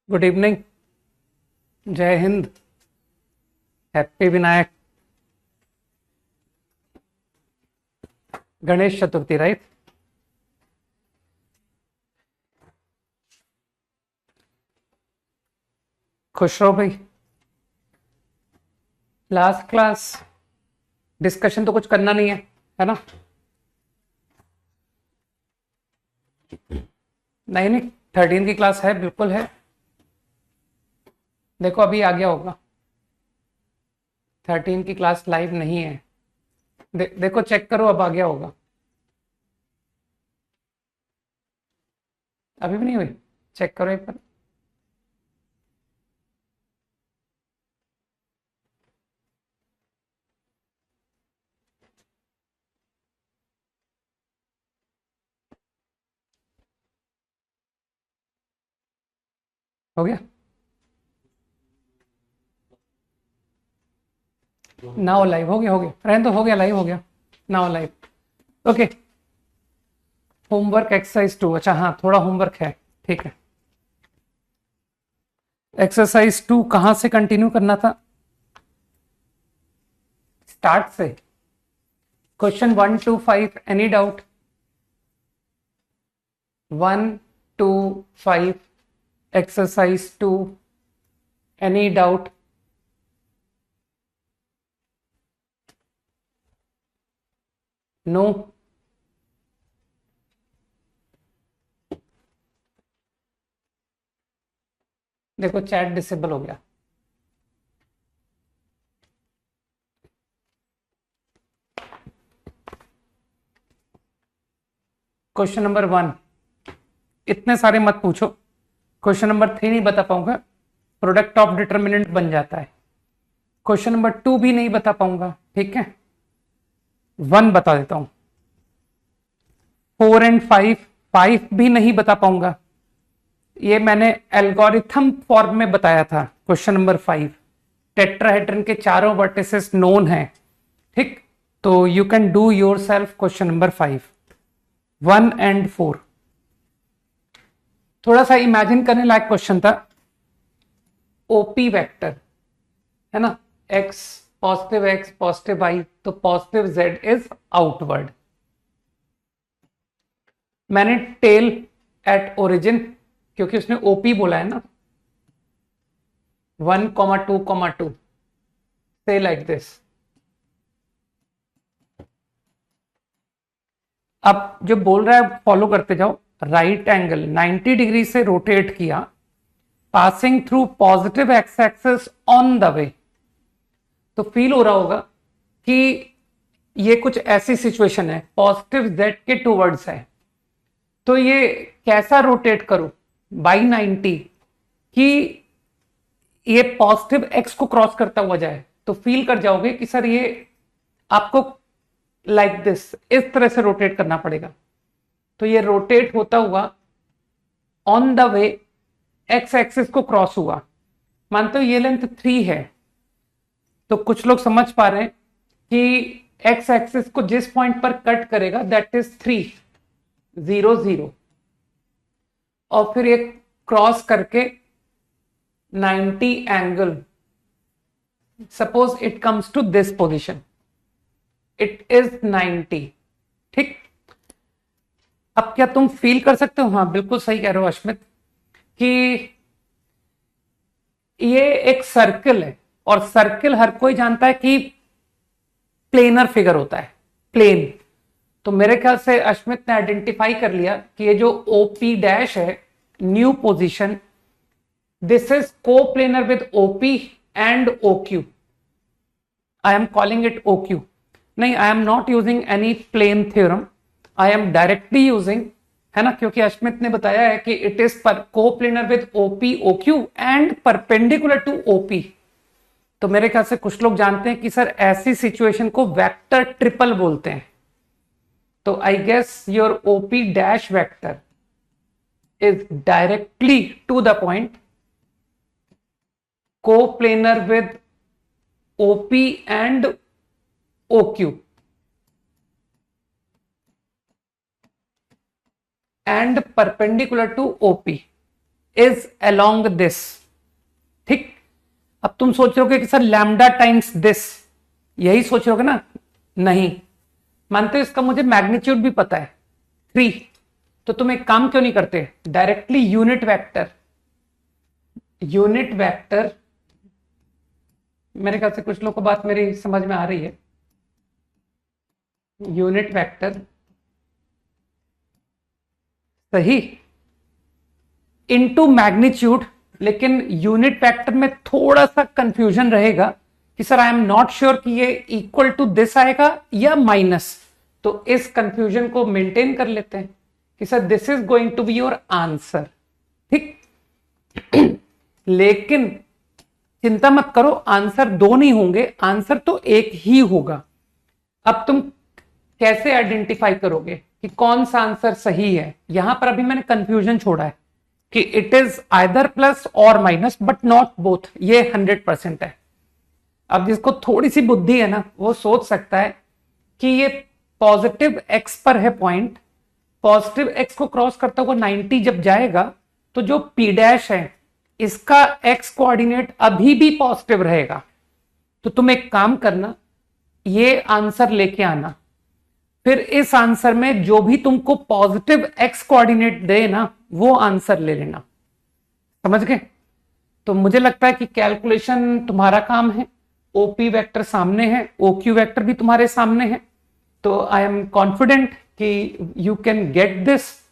Good evening. जय Hind. Happy Vinayak. Ganesh Chaturthi right. खुश रहो भाई। लास्ट क्लास डिस्कशन तो कुछ करना नहीं है ना? नहीं नहीं, 13 की क्लास है, बिल्कुल है। देखो अभी आ गया होगा। 13 की क्लास लाइव नहीं है। देखो चेक करो, अब आ गया होगा। अभी भी नहीं हुई? चेक करो एक बार। हो गया? नाउ लाइव हो गया, हो गया, रहने तो हो गया, लाइव हो गया। Now live. Okay. Homework exercise 2। अच्छा हाँ, थोड़ा होमवर्क है, ठीक है। एक्सरसाइज 2 कहां से कंटिन्यू करना था? स्टार्ट से। Question 1 to 5, any doubt? 1 to 5, exercise 2, any doubt? No? देखो चैट डिसेबल हो गया। क्वेश्चन नंबर 1, इतने सारे मत पूछो। क्वेश्चन नंबर 3 नहीं बता पाऊंगा, प्रोडक्ट ऑफ डिटर्मिनेंट बन जाता है। क्वेश्चन नंबर 2 भी नहीं बता पाऊंगा, ठीक है। 1 बता देता हूं। 4 and 5, 5 भी नहीं बता पाऊंगा। ये मैंने एल्गोरिथम फॉर्म में बताया था। क्वेश्चन नंबर 5, टेट्राहेड्रन के चारों वर्टिसेस नोन है, ठीक। तो you can do your self question number 5, 1 and 4। थोड़ा सा इमेजिन करने लायक क्वेश्चन था। ओपी वेक्टर है ना, एक्स पॉजिटिव वाई, तो पॉजिटिव जेड इज आउटवर्ड। मैंने टेल एट ओरिजिन, क्योंकि उसने ओपी बोला है ना, 1,2,2 से लाइक दिस। अब जो बोल रहा है फॉलो करते जाओ। राइट एंगल 90 डिग्री से रोटेट किया, passing through positive x axis on the way. तो फील हो रहा होगा कि ये कुछ ऐसी सिचुएशन है, पॉजिटिव जेड के टूवर्ड्स है। तो ये कैसा रोटेट करो बाई 90 कि ये पॉजिटिव एक्स को क्रॉस करता हुआ जाए। तो फील कर जाओगे कि सर ये आपको लाइक दिस, इस तरह से रोटेट करना पड़ेगा। तो ये रोटेट होता हुआ on the way x axis को क्रॉस हुआ। मानते हो ये लेंथ 3 है, तो कुछ लोग समझ पा रहे हैं कि एक्स एक्सिस को जिस पॉइंट पर कट करेगा दैट इज 3, 0, 0, और फिर ये क्रॉस करके 90 angle, suppose it comes to this position, it is 90, ठीक। अब क्या तुम फील कर सकते हो? हाँ बिल्कुल सही कह रहे हो अश्मित, कि ये एक सर्कल है, और सर्कल हर कोई जानता है कि प्लेनर फिगर होता है, प्लेन। तो मेरे ख्याल से अश्मित ने आइडेंटिफाई कर लिया कि ये जो ओपी डैश है, new position, this is coplanar with OP and OQ. I am calling it OQ. नहीं, I am not using any plane theorem, I am directly using, है ना, क्योंकि अश्मित ने बताया है कि इट इज पर coplanar with OP OQ and perpendicular to OP. तो मेरे ख्याल से कुछ लोग जानते हैं कि सर ऐसी सिचुएशन को वेक्टर ट्रिपल बोलते हैं। तो I guess your OP dash vector is directly to the point, co-planar with OP and OQ and perpendicular to OP is along this. ठीक, अब तुम सोच रहे हो कि सर लैम्डा टाइम्स दिस, यही सोच रहे हो ना? नहीं, मानते हो इसका मुझे मैग्नीट्यूड भी पता है 3, तो तुम एक काम क्यों नहीं करते, डायरेक्टली यूनिट वेक्टर, मेरे ख्याल से कुछ लोगों को बात मेरी समझ में आ रही है। यूनिट वेक्टर सही इनटू मैग्नीट्यूड, लेकिन यूनिट वेक्टर में थोड़ा सा कंफ्यूजन रहेगा कि sir I am not sure कि ये इक्वल टू दिस आएगा या माइनस, तो इस कंफ्यूजन को मेंटेन कर लेते हैं कि sir this is going to be your answer. ठीक लेकिन चिंता मत करो, आंसर 2 नहीं होंगे, आंसर तो एक ही होगा। अब तुम कैसे आइडेंटिफाई करोगे कि कौन सा आंसर सही है? यहां पर अभी मैंने कंफ्यूजन छोड़ा है कि इट इज आइदर प्लस और माइनस बट नॉट बोथ, ये 100% है। अब जिसको थोड़ी सी बुद्धि है ना, वो सोच सकता है कि ये पॉजिटिव एक्स पर है पॉइंट, पॉजिटिव एक्स को क्रॉस करता हुआ 90 जब जाएगा तो जो पी डैश है इसका एक्स कोऑर्डिनेट अभी भी पॉजिटिव रहेगा। तो तुम एक काम करना, ये आंसर लेके आना, फिर इस आंसर में जो भी तुमको पॉजिटिव एक्स कोऑर्डिनेट दे ना, वो आंसर ले लेना। समझ गए? तो मुझे लगता है कि कैलकुलेशन तुम्हारा काम है, ओपी वेक्टर सामने है, ओक्यू वेक्टर भी तुम्हारे सामने है, तो आई एम कॉन्फिडेंट कि यू कैन गेट दिस।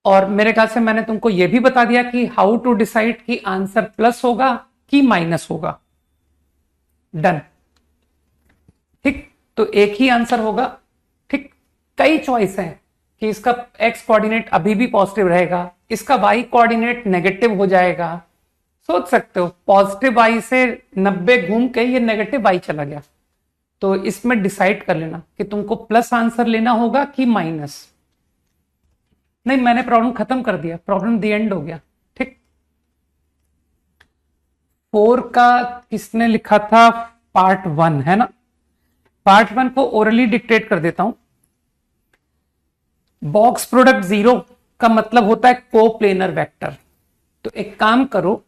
और मेरे ख्याल से मैंने तुमको यह भी बता दिया कि हाउ टू डिसाइड कि आंसर प्लस होगा कि माइनस होगा। डन। ठीक, तो एक ही आंसर होगा। ठीक, कई चॉइस है कि इसका एक्स कोऑर्डिनेट अभी भी पॉजिटिव रहेगा, इसका वाई कोऑर्डिनेट नेगेटिव हो जाएगा। सोच सकते हो पॉजिटिव वाई से 90 घूम के ये नेगेटिव वाई चला गया, तो इसमें डिसाइड कर लेना कि तुमको प्लस आंसर लेना होगा कि माइनस। नहीं, मैंने प्रॉब्लम खत्म कर दिया, प्रॉब्लम दी एंड हो गया। ठीक, 4 का किसने लिखा था? पार्ट 1 है ना? पार्ट 1 को ओरली डिक्टेट कर देता हूं। बॉक्स प्रोडक्ट 0 का मतलब होता है कोप्लेनर वेक्टर। तो एक काम करो,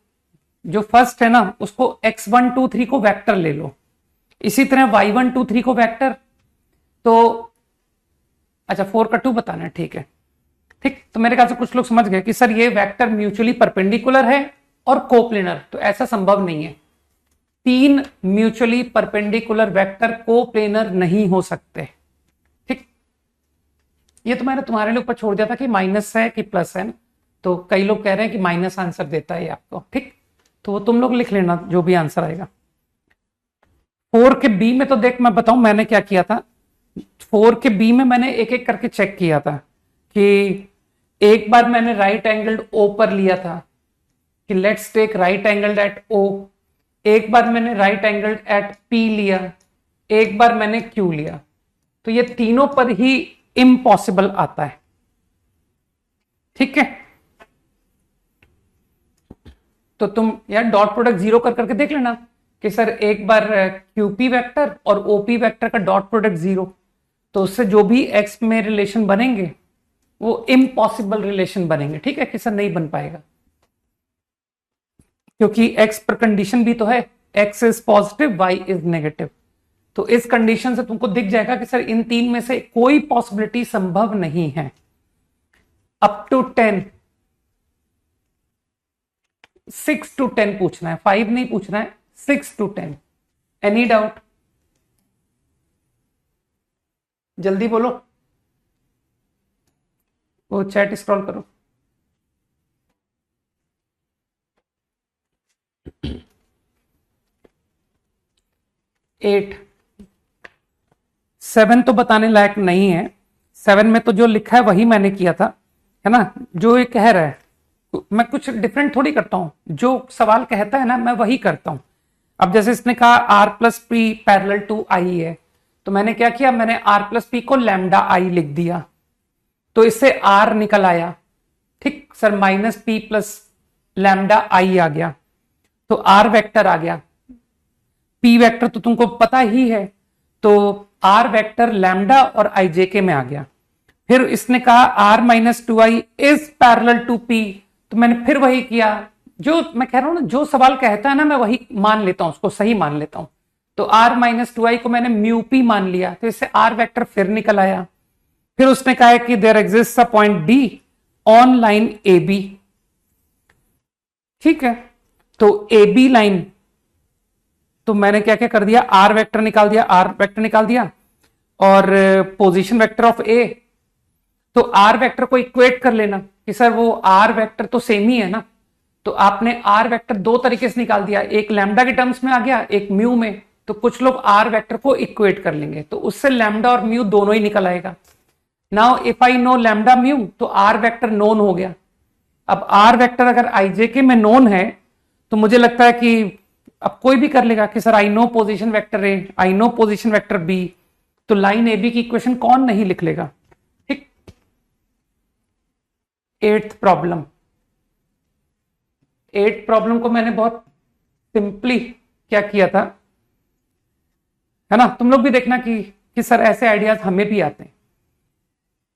जो फर्स्ट है ना उसको x1 2 3 को वेक्टर ले लो, इसी तरह y1 2 3 को वेक्टर। तो अच्छा 4 का 2 बताना है, ठीक है। ठीक, तो मेरे ख्याल से कुछ लोग समझ गए कि सर ये वेक्टर म्यूचुअली परपेंडिकुलर है और कोप्लेनर, तो ऐसा संभव नहीं है। 3 म्यूचुअली परपेंडिकुलर वेक्टर कोप्लेनर नहीं हो सकते। ठीक, ये तो मैंने तुम्हारे लिए ऊपर छोड़ दिया था कि माइनस है कि प्लस है ना, तो कई लोग कह रहे हैं कि माइनस आंसर देता है आपको। ठीक, तो वो तुम लोग लिख लेना जो भी आंसर आएगा। 4 के बी में तो देख, मैं बताऊं मैंने क्या किया था। 4 के बी में मैंने एक एक करके चेक किया था कि एक बार मैंने राइट एंगल्ड ओ पर लिया था कि let's take right angled at O, एक बार मैंने राइट एंगल्ड एट पी लिया, एक बार मैंने क्यू लिया। तो ये तीनों पर ही इम्पॉसिबल आता है। ठीक है, तो तुम यार डॉट प्रोडक्ट 0 कर करके देख लेना कि सर एक बार क्यूपी वेक्टर और ओपी वेक्टर का डॉट प्रोडक्ट 0, तो उससे जो भी एक्स में रिलेशन बनेंगे वो इम्पॉसिबल रिलेशन बनेंगे। ठीक है, कि सर नहीं बन पाएगा, क्योंकि एक्स पर कंडीशन भी तो है, x is positive y is negative. तो इस कंडीशन से तुमको दिख जाएगा कि सर इन 3 में से कोई पॉसिबिलिटी संभव नहीं है। अप टू 10, 6 to 10 पूछना है, 5 नहीं पूछना है, 6 to 10। Any doubt? जल्दी बोलो, वो चैट स्क्रॉल करो। एट, 7 तो बताने लायक नहीं है। 7 में तो जो लिखा है वही मैंने किया था, है ना? जो ये कह रहा है मैं कुछ डिफरेंट थोड़ी करता हूं, जो सवाल कहता है ना मैं वही करता हूं। अब जैसे इसने कहा R plus P parallel to I है, तो मैंने क्या किया, मैंने आर प्लस पी को लैम्डा आई लिख दिया, तो इससे आर निकल आया। ठीक sir, minus P plus lambda I आ गया, तो आर वेक्टर आ गया। पी वेक्टर तो तुमको पता ही है, तो आर वेक्टर लैम्डा और आई जे के में आ गया। फिर इसने कहा r minus 2i is parallel to p, तो मैंने फिर वही किया, जो मैं कह रहा हूं ना, जो सवाल कहता है ना मैं वही मान लेता हूं, उसको सही मान लेता हूं। तो r माइनस 2i को मैंने म्यू पी मान लिया, तो इससे r वेक्टर फिर निकल आया। फिर उसने कहा है कि there exist a point D on line A B, ठीक है। तो ए बी लाइन, तो मैंने क्या क्या कर दिया, आर वेक्टर निकाल दिया, आर वेक्टर निकाल दिया, और पोजीशन वेक्टर ऑफ ए। तो आर वेक्टर को इक्वेट कर लेना कि सर वो आर वेक्टर तो सेम ही है ना, तो आपने आर वेक्टर दो तरीके से निकाल दिया, एक लैम्डा के टर्म्स में आ गया, एक म्यू में। तो कुछ लोग आर वेक्टर को इक्वेट कर लेंगे, तो उससे लैम्डा और म्यू दोनों ही निकल आएगा। Now if I know lambda mu, तो आर वेक्टर नोन हो गया। अब आर वेक्टर अगर आईजेके में नोन है, तो मुझे लगता है कि अब कोई भी कर लेगा कि sir I know position vector A, I know position vector B, तो लाइन ए बी की इक्वेशन कौन नहीं लिख लेगा, ठीक। 8th प्रॉब्लम, 8th प्रॉब्लम को मैंने बहुत सिंपली क्या किया था, है ना। तुम लोग भी देखना कि सर ऐसे आइडियाज हमें भी आते हैं।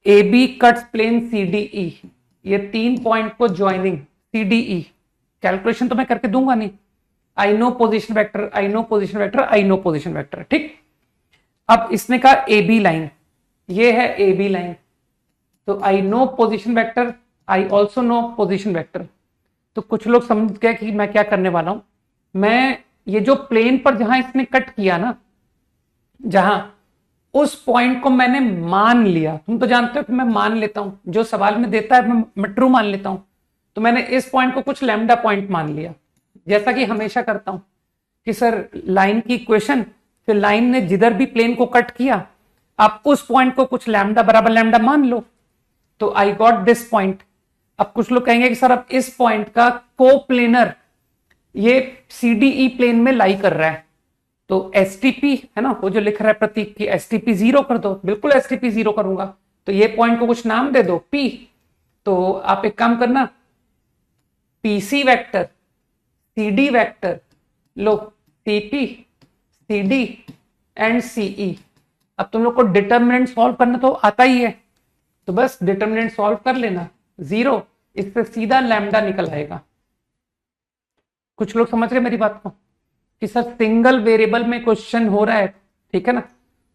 A B cuts plane C D E, ये 3 पॉइंट को joining C D E, calculation तो मैं करके दूंगा नहीं, I know position vector, I know position vector, I know position vector, ठीक। अब इसने कहा ए बी लाइन, ये है ए बी लाइन, तो I know position vector, I also know position vector. तो कुछ लोग समझ गए कि मैं क्या करने वाला हूं, मैं ये जो प्लेन पर जहां इसने कट किया ना, जहां उस पॉइंट को मैंने मान लिया। तुम तो जानते हो कि मैं मान लेता हूं, जो सवाल में देता है मैं ट्रू मान लेता हूं। तो मैंने इस पॉइंट को कुछ लैम्डा पॉइंट मान लिया, जैसा कि हमेशा करता हूं कि सर लाइन की इक्वेशन, फिर लाइन ने जिधर भी प्लेन को कट किया, आप उस पॉइंट को कुछ लैम्डा बराबर लैम्डा मान लो। तो आई गॉट दिस पॉइंट। अब कुछ लोग कहेंगे कि सर अब इस पॉइंट का कोप्लेनर ये सीडीई प्लेन में लाई कर रहा है, तो एसटीपी है ना, वो जो लिख रहा है प्रतीक की, एसटीपी 0 कर दो। बिल्कुल एसटीपी 0 करूंगा। तो ये पॉइंट को कुछ नाम दे दो पी। तो आप एक काम करना, पीसी वेक्टर, सीडी वेक्टर लो, सीपी, सीडी एंड सीई। अब तुम लोग को डिटर्मिनेंट सॉल्व करना तो आता ही है, तो बस डिटर्मिनेंट सॉल्व कर लेना। 0, इससे सीधा लैम्डा निकल आएगा। कुछ लोग समझ रहे मेरी बात को कि सर सिंगल वेरिएबल में क्वेश्चन हो रहा है, ठीक है ना,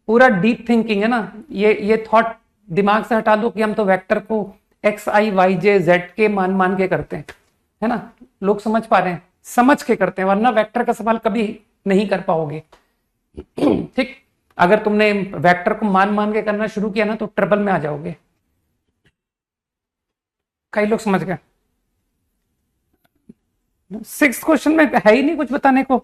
पूरा डीप थिंकिंग है ना। ये थॉट दिमाग से हटा दो कि हम तो वेक्टर को एक्स आई वाई जे जेड के मान के करते हैं, है ना। लोग समझ पा रहे हैं, समझ के करते हैं, वरना वेक्टर का सवाल कभी नहीं कर पाओगे, ठीक। अगर तुमने वेक्टर को मान के करना शुरू किया ना, तो ट्रबल में आ जाओगे। कई लोग समझ गए। 6th क्वेश्चन में है ही नहीं कुछ बताने को।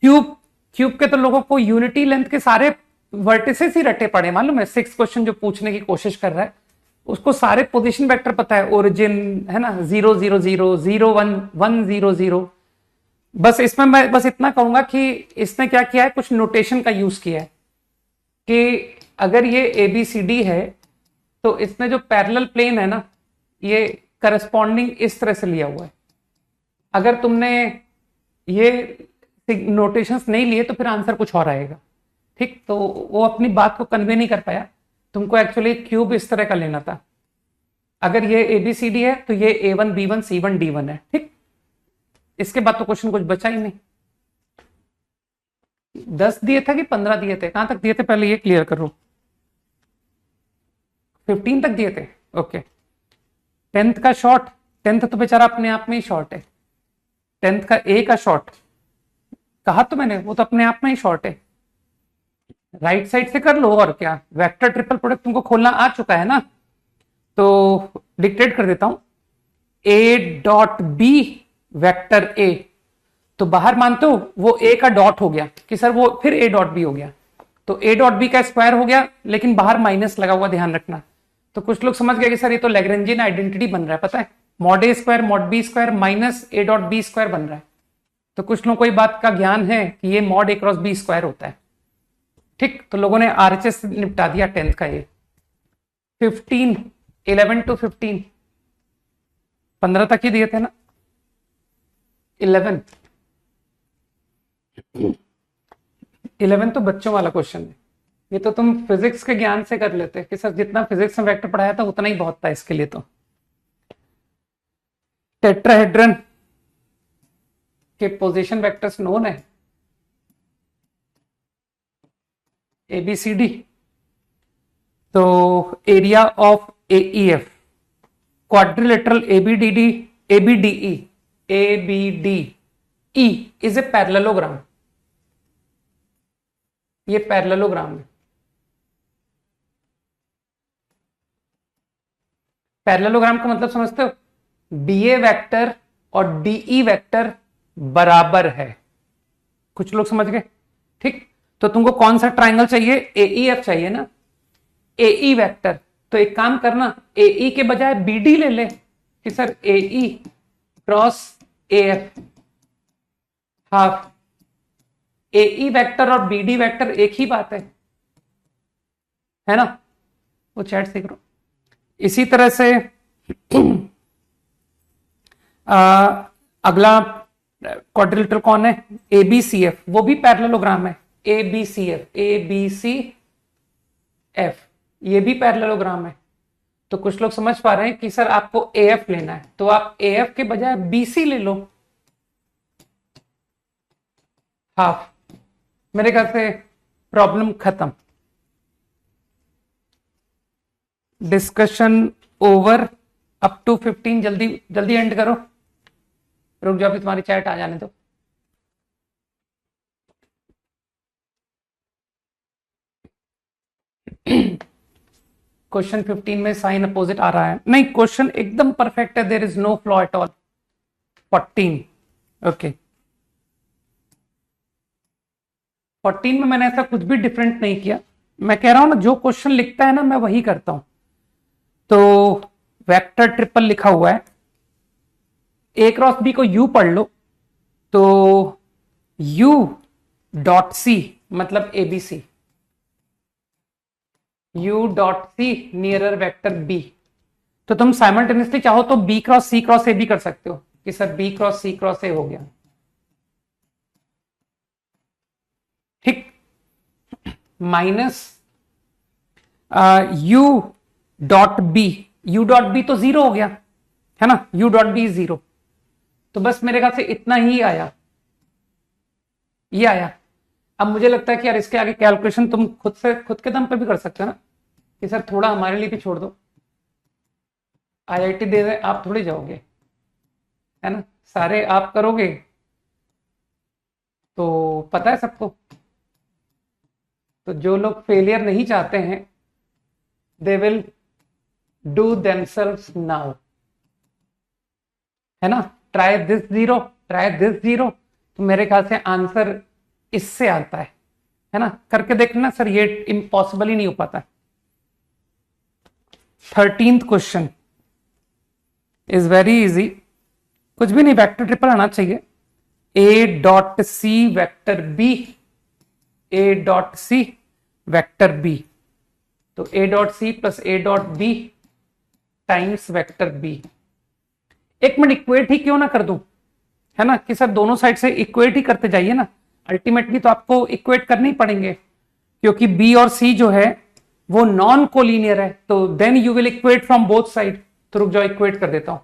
क्यूब के तो लोगों को यूनिटी लेंथ के सारे वर्टिसेस ही रटे पड़े, मालूम है। 6th क्वेश्चन जो पूछने की कोशिश कर रहा है, उसको सारे पोजीशन वेक्टर पता है, ओरिजिन है ना, 0 0 0 0 1 1 0 0। बस इसमें मैं बस इतना कहूंगा कि इसने क्या किया है, कुछ नोटेशन का यूज किया है कि अगर ये ABCD है, तो इसमें जो पैरेलल प्लेन है ना, ये करस्पॉन्डिंग इस तरह से लिया हुआ है। अगर तुमने ये नोटेशंस नहीं लिए तो फिर आंसर कुछ और आएगा, ठीक। तो वो अपनी बात को कन्वे नहीं कर पाया। तुमको एक्चुअली क्यूब इस तरह का लेना था। अगर ये ABCD है तो ये A1 B1 C1 D1 है, ठीक। इसके बाद तो क्वेश्चन कुछ बचा ही नहीं। 10 दिए थे कि 15 दिए थे, कहां तक दिए थे पहले ये क्लियर करो। 15 तक दिए थे, ओके। 10th का शॉर्ट, 10th तो बेचारा अपने आप में ही शॉर्ट है। 10th का ए का शॉर्ट कहा तो मैंने, वो तो अपने आप में ही शॉर्ट है। राइट साइड से कर लो, और क्या, वेक्टर ट्रिपल प्रोडक्ट तुमको खोलना आ चुका है ना। तो डिक्टेट कर देता हूं, A dot B vector A. तो बाहर मानते हो वो ए का डॉट हो गया कि सर वो फिर ए डॉट बी हो गया, तो ए डॉट बी का स्क्वायर हो गया, लेकिन बाहर माइनस लगा हुआ, ध्यान रखना। तो कुछ लोग समझ गए कि सर ये तो लैग्रेंजियन आइडेंटिटी बन रहा है, पता है, mod A square mod B square minus A dot B square बन रहा है। तो कुछ लोगों को बात का ज्ञान है कि ये मॉड ए क्रॉस बी स्क्वायर होता है, ठीक। तो लोगों ने आरएचएस से निपटा दिया 10th का ये। 15 11 to 15 15 तक ही दिए थे ना। 11 तो बच्चों वाला क्वेश्चन है, ये तो तुम फिजिक्स के ज्ञान से कर लेते कि सर जितना फिजिक्स में वेक्टर पढ़ाया था उतना ही बहुत था इसके लिए। तो टेट्राहेड्रन के पोजीशन वेक्टर्स नोन है, ABCD। तो area of AEF, quadrilateral ABDE is a parallelogram. ये पैरेललोग्राम है। पैरेललोग्राम का मतलब समझते हो? BA वेक्टर और DE वेक्टर बराबर है। कुछ लोग समझ गए? ठीक। तो तुमको कौन सा ट्राइंगल चाहिए? AEF चाहिए ना, AE वेक्टर। तो एक काम करना, AE के बजाय BD ले ले कि sir AE cross AF half. AE vector और BD वेक्टर एक ही बात है ना? वो चैट से करो। इसी तरह से अगला क्वाड्रिलेटरल कौन है? ABCF, वो भी पैरेललोग्राम है। ABCF ये भी पैरेललोग्राम है। तो कुछ लोग समझ पा रहे हैं कि सर आपको AF लेना है, तो आप AF के बजाय BC ले लो, हाफ। मेरे ख्याल से प्रॉब्लम खत्म। Discussion over up to 15। जल्दी जल्दी एंड करो। रुक जाओ, फिर तुम्हारी चैट आ जाने दो। क्वेश्चन 15 में साइन अपोजिट आ रहा है। नहीं, क्वेश्चन एकदम परफेक्ट है, there is no flaw at all. 14 okay. 14 में मैंने ऐसा कुछ भी डिफरेंट नहीं किया। मैं कह रहा हूं ना, जो क्वेश्चन लिखता है ना मैं वही करता हूं। तो वेक्टर ट्रिपल लिखा हुआ है, A क्रॉस B को U पढ़ लो, तो U डॉट C मतलब ABC, U dot C nearer vector B। तो तुम साइमल्टेनियसली चाहो तो B cross C cross A भी कर सकते हो कि sir B cross C cross A हो गया। ठीक। माइनस U डॉट B तो जीरो हो गया है ना, U डॉट B जीरो। तो बस मेरे ख्याल से इतना ही आया, ये आया। अब मुझे लगता है कि यार इसके आगे कैलकुलेशन तुम खुद के दम पे भी कर सकते हो ना, कि सर थोड़ा हमारे लिए भी छोड़ दो। IIT दे रहे आप थोड़ी जाओगे, है ना? सारे आप करोगे तो पता है सबको। तो जो लोग फेलियर नहीं चाहते हैं, they will do themselves now, है ना? Try this zero, try this zero. तो मेरे ख्याल से आंसर इससे आता है ना? करके देखना सर, ये इम्पॉसिबल ही नहीं हो पाता। 13th question is very easy, कुछ भी नहीं, वेक्टर ट्रिपल आना चाहिए। A dot C vector B, A dot C vector B। तो A dot C plus A dot B times vector B। एक मिनट, इक्वेट ही क्यों ना कर दूं, है ना? कि सर दोनों साइड से इक्वेट ही करते जाइए ना। अल्टीमेटली तो आपको इक्वेट करने ही पड़ेंगे, क्योंकि B और C जो है वो नॉन कोलिनियर है। तो then you will equate from both side. तो रुक जाओ, इक्वेट कर देता हूं,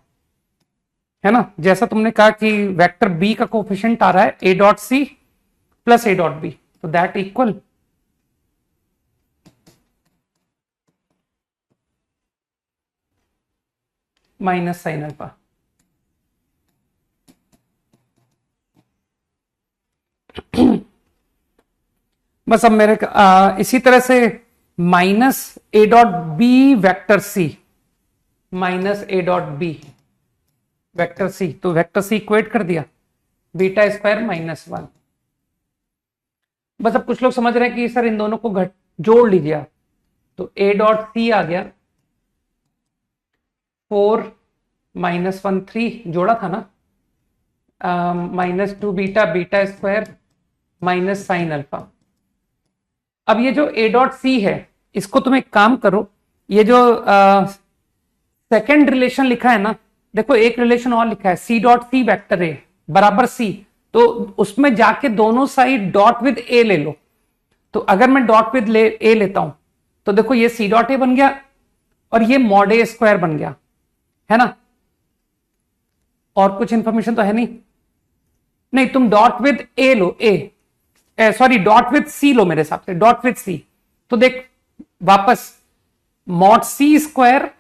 है ना? जैसा तुमने कहा कि वेक्टर B का कोफिशिएंट आ रहा है A dot C plus A dot B, तो that equal minus sine alpha. बस अब मेरे इसी तरह से minus A dot B vector C, minus A dot B vector C। तो वेक्टर C इक्वेट कर दिया, बीटा स्क्वायर माइनस 1। बस अब कुछ लोग समझ रहे हैं कि सर इन दोनों को जोड़ लीजिए आप। तो A डॉट C आ गया 4 माइनस 1 3, जोड़ा था ना, minus 2 beta, beta square minus sine alpha. अब ये जो A डॉट C है, इसको तुम एक काम करो, ये जो सेकेंड रिलेशन लिखा है ना, देखो एक रिलेशन और लिखा है C dot C vector A बराबर C। तो उसमें जाके दोनों साइड डॉट विद A ले लो। तो अगर मैं डॉट विद A लेता हूं, तो देखो ये C डॉट A बन गया और ये मॉड A स्क्वायर बन गया, है ना? और कुछ इंफॉर्मेशन तो है नहीं। नहीं, तुम डॉट विद ए लो, सॉरी डॉट विद सी लो, मेरे हिसाब से डॉट विद सी। तो देख वापस मॉड सी स्क्वायर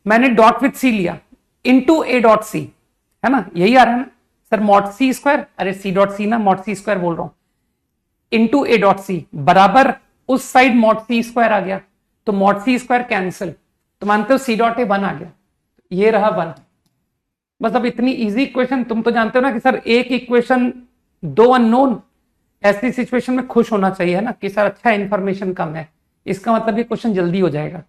मैंने डॉट विद सी लिया इनटू ए डॉट सी, है ना, यही आ रहा है ना सर, मॉड सी स्क्वायर, अरे सी डॉट सी ना, मॉड सी स्क्वायर बोल रहा हूं, इनटू ए डॉट सी बराबर उस साइड मॉड सी स्क्वायर आ गया, तो मॉड सी स्क्वायर कैंसिल, तो मानते हो सी डॉट ए 1 आ गया, ये रहा 1। बस अब इतनी इजी इक्वेशन, तुम तो जानते हो ना कि सर एक इक्वेशन 2 अननोन, ऐसी सिचुएशन में खुश होना चाहिए ना कि सर अच्छा इंफॉर्मेशन कम है, इसका मतलब ये क्वेश्चन जल्दी हो जाएगा।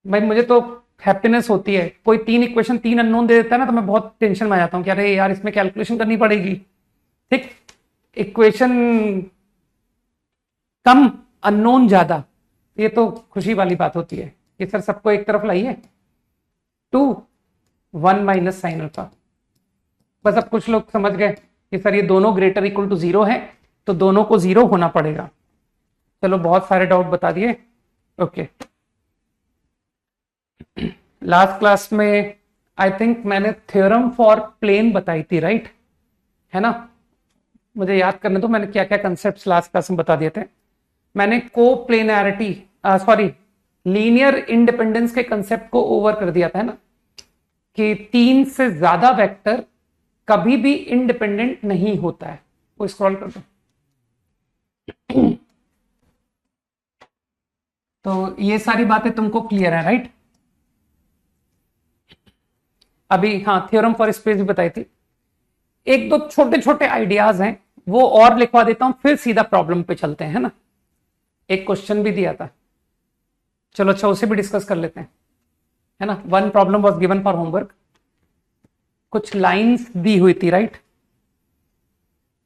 भाई मुझे तो हैप्पीनेस होती है, कोई 3 इक्वेशन 3 अननोन दे देता है ना, तो मैं बहुत टेंशन में आ जाता हूँ कि अरे यार इसमें कैलकुलेशन करनी पड़ेगी। ठीक, इक्वेशन कम अननोन ज्यादा, ये तो खुशी वाली बात होती है कि सर सबको एक तरफ लाइए, 2 1 माइनस साइन अल्फा। बस अब कुछ लोग समझ गए कि सर ये दोनों ग्रेटर इक्वल टू 0 है, तो दोनों को 0 होना पड़ेगा। चलो बहुत सारे डाउट बता दिए। ओके, लास्ट क्लास में आई थिंक मैंने थ्योरम फॉर प्लेन बताई थी, राइट, है ना, मुझे याद करने दो मैंने क्या क्या कंसेप्ट लास्ट क्लास में बता दिए थे। मैंने कोप्लेनैरिटी, सॉरी लीनियर इंडिपेंडेंस के कंसेप्ट को ओवर कर दिया था, है ना, कि 3 से ज्यादा वेक्टर कभी भी इंडिपेंडेंट नहीं होता है। वो स्क्रॉल कर दो। तो ये सारी बातें तुमको क्लियर है, राइट। अभी हाँ थ्योरम फॉर स्पेस भी बताई थी। एक दो छोटे छोटे आइडियाज हैं वो और लिखवा देता हूं, फिर सीधा प्रॉब्लम पे चलते हैं, है ना। एक क्वेश्चन भी दिया था, चलो अच्छा उसे भी डिस्कस कर लेते हैं, है ना। 1 problem was given for homework, कुछ लाइंस दी हुई थी, राइट।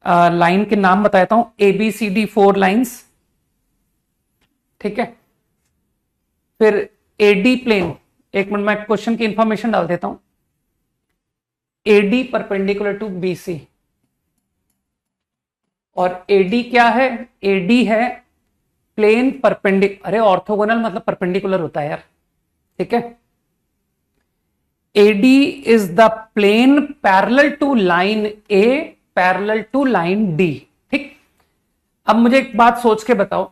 लाइन के नाम बताता हूं, ABCD 4 लाइंस, ठीक है। फिर AD प्लेन, एक मिनट में क्वेश्चन की इंफॉर्मेशन डाल देता हूं। AD परपेंडिकुलर टू BC, और AD क्या है, AD है प्लेन परपेंडिकुलर, अरे ऑर्थोगोनल मतलब परपेंडिकुलर होता है यार, ठीक है। AD is the plane parallel to line A parallel to line D, ठीक। अब मुझे एक बात सोच के बताओ,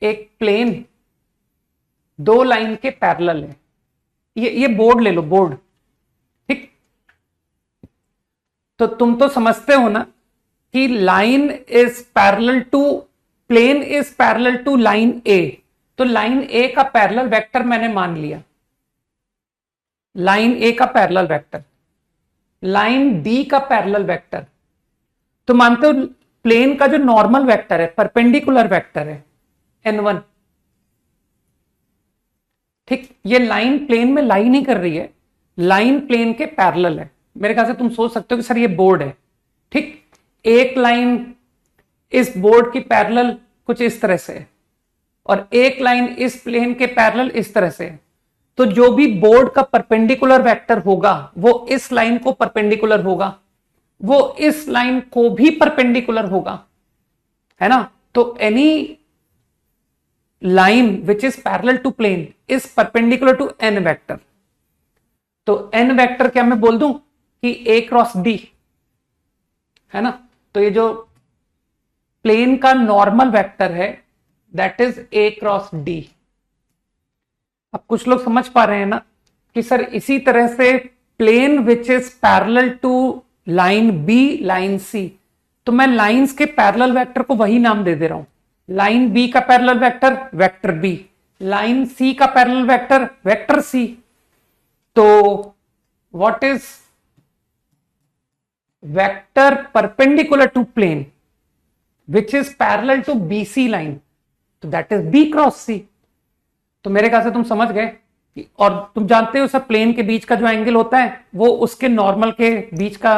एक प्लेन 2 लाइन के पैरेलल है, ये बोर्ड ले लो, बोर्ड, ठीक। तो तुम तो समझते हो ना कि line is parallel to, plane is parallel to line A, तो लाइन A का पैरेलल वेक्टर मैंने मान लिया, लाइन A का पैरेलल वेक्टर, लाइन D का पैरेलल वेक्टर, तो मानते हो प्लेन का जो नॉर्मल वेक्टर है, परपेंडिकुलर वेक्टर है N1, ठीक। ये लाइन प्लेन में लाई नहीं कर रही है, लाइन प्लेन के पैरेलल है। मेरे ख्याल से तुम सोच सकते हो कि सर ये बोर्ड है, ठीक। एक लाइन इस बोर्ड की पैरेलल कुछ इस तरह से, और एक लाइन इस प्लेन के पैरेलल इस तरह से, तो जो भी बोर्ड का परपेंडिकुलर वेक्टर होगा वो इस लाइन को परपेंडिकुलर होगा, वो इस लाइन को भी परपेंडिकुलर होगा, है ना। तो any line which is parallel to plane is perpendicular to n vector. तो n वेक्टर क्या मैं बोल दूं कि A क्रॉस D, है ना। तो ये जो प्लेन का नॉर्मल वेक्टर है that is A cross D। अब कुछ लोग समझ पा रहे हैं ना कि सर इसी तरह से plane which is parallel to line B, line C, तो मैं लाइंस के पैरेलल वेक्टर को वही नाम दे दे रहा हूं, लाइन B का parallel vector vector B, line C का पैरेलल वेक्टर वेक्टर C। तो what is vector perpendicular to plane which is parallel to BC line, तो that is B cross C। तो मेरे ख्याल से तुम समझ गए, और तुम जानते हो सब प्लेन के बीच का जो एंगल होता है वो उसके नॉर्मल के बीच का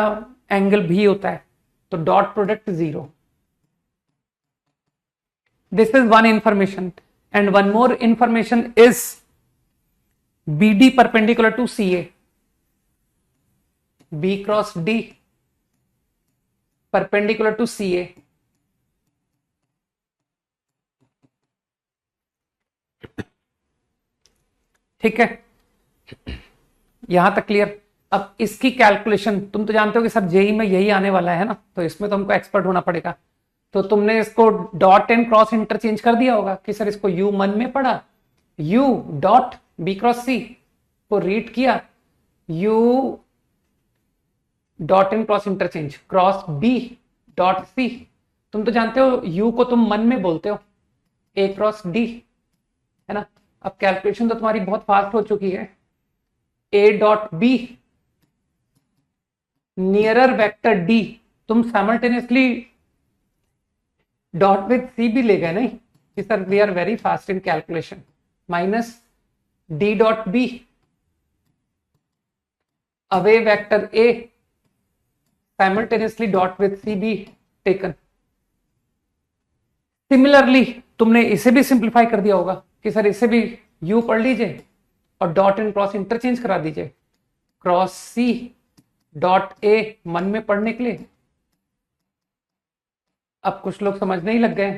एंगल भी होता है, तो dot product 0। This is one information, and one more information is BD perpendicular to CA, B cross D perpendicular to CA। ठीक है, यहां तक क्लियर। अब इसकी कैलकुलेशन तुम तो जानते हो कि सर जेई में यही आने वाला है ना, तो इसमें तो हमको एक्सपर्ट होना पड़ेगा। तो तुमने इसको डॉट एंड क्रॉस इंटरचेंज कर दिया होगा कि सर इसको यू मन में पढ़ा, u dot B cross C को रीड किया, u dot and cross interchange cross B dot C. तुम तो जानते हो यू को तुम मन में बोलते हो ए क्रॉस डी, है ना। अब कैलकुलेशन तो तुम्हारी बहुत फास्ट हो चुकी है। A dot B nearer vector D, तुम साइमल्टेनियसली डॉट विद सी भी ले गए नहीं कि sir we are very fast in calculation. Minus D dot B away vector A simultaneously dot with C be taken. Similarly तुमने इसे भी simplify कर दिया होगा कि सर इसे भी यू पढ़ लीजिए और डॉट एंड क्रॉस इंटरचेंज करा दीजिए, क्रॉस सी डॉट ए मन में पढ़ने के लिए। अब कुछ लोग समझने ही लग गए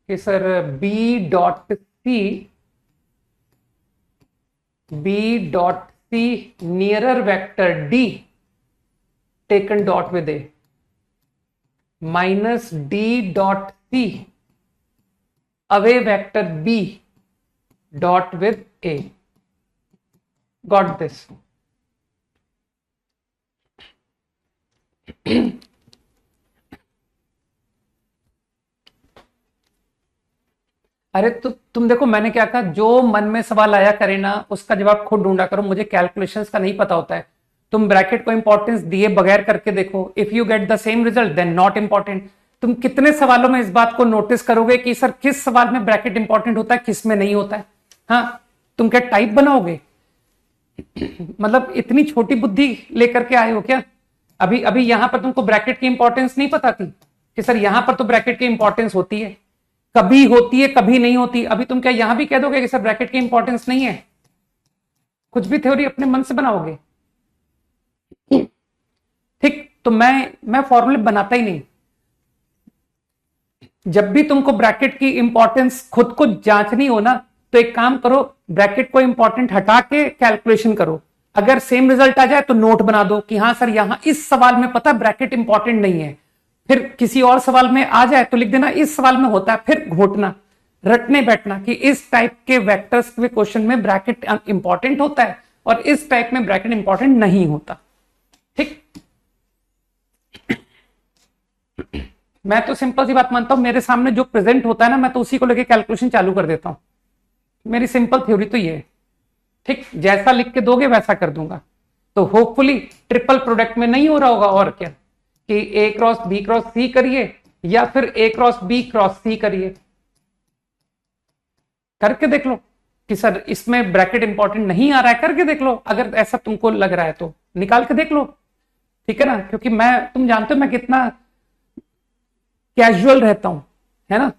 कि sir B dot C nearer vector D taken dot with A minus D dot C away vector B dot with A. Got this? अरे तो तुम देखो मैंने क्या कहा, जो मन में सवाल आया करे ना उसका जवाब खुद ढूंढा करो, मुझे कैलकुलेशंस का नहीं पता होता है। तुम ब्रैकेट को इंपॉर्टेंस दिए बगैर करके देखो, if you get the same result then not important. तुम कितने सवालों में इस बात को नोटिस करोगे कि सर किस सवाल में ब्रैकेट इंपॉर्टेंट होता है, किस में नहीं होता है। हाँ, तुम क्या टाइप बनाओगे? मतलब इतनी छोटी बुद्धि लेकर के आए हो क्या? अभी अभी यहां पर तुमको ब्रैकेट की इंपॉर्टेंस नहीं पता थी कि सर यहां पर तो ब्रैकेट की इंपॉर्टेंस होती है, कभी होती है कभी नहीं होती। अभी तुम क्या यहां भी कह दोगे कि सर ब्रैकेट की इंपॉर्टेंस नहीं है? कुछ भी थ्योरी अपने मन से बनाओगे। ठीक, तो मैं फॉर्मूले बनाता ही नहीं। जब भी तुमको ब्रैकेट की इंपॉर्टेंस खुद को जांचनी हो ना, तो एक काम करो, ब्रैकेट को इंपॉर्टेंट हटा के कैलकुलेशन करो। अगर सेम रिजल्ट आ जाए तो नोट बना दो कि हाँ सर यहां इस सवाल में पता ब्रैकेट इंपॉर्टेंट नहीं है। फिर किसी और सवाल में आ जाए तो लिख देना इस सवाल में होता है, फिर घोटना रटने बैठना कि इस टाइप के वेक्टर्स के क्वेश्चन में ब्रैकेट इंपॉर्टेंट होता है और इस टाइप में ब्रैकेट इंपॉर्टेंट नहीं होता। ठीक, मैं तो सिंपल सी बात मानता हूं, मेरे सामने जो प्रेजेंट होता है ना मैं तो उसी को लेके कैलकुलेशन चालू कर देता हूं। मेरी सिंपल थ्योरी तो ये है। ठीक, जैसा लिख के दोगे वैसा कर दूंगा। तो होपफुली ट्रिपल प्रोडक्ट में नहीं हो रहा होगा और क्या, कि ए क्रॉस बी क्रॉस सी करिए या फिर ए क्रॉस बी क्रॉस सी करिए। करके देख लो कि सर इसमें ब्रैकेट इंपॉर्टेंट नहीं आ रहा है, करके देख लो। अगर ऐसा तुमको लग रहा है तो निकाल के देख लो, ठीक है ना। क्योंकि मैं, तुम जानते हो मैं कितना कैजुअल रहता हूं, है ना,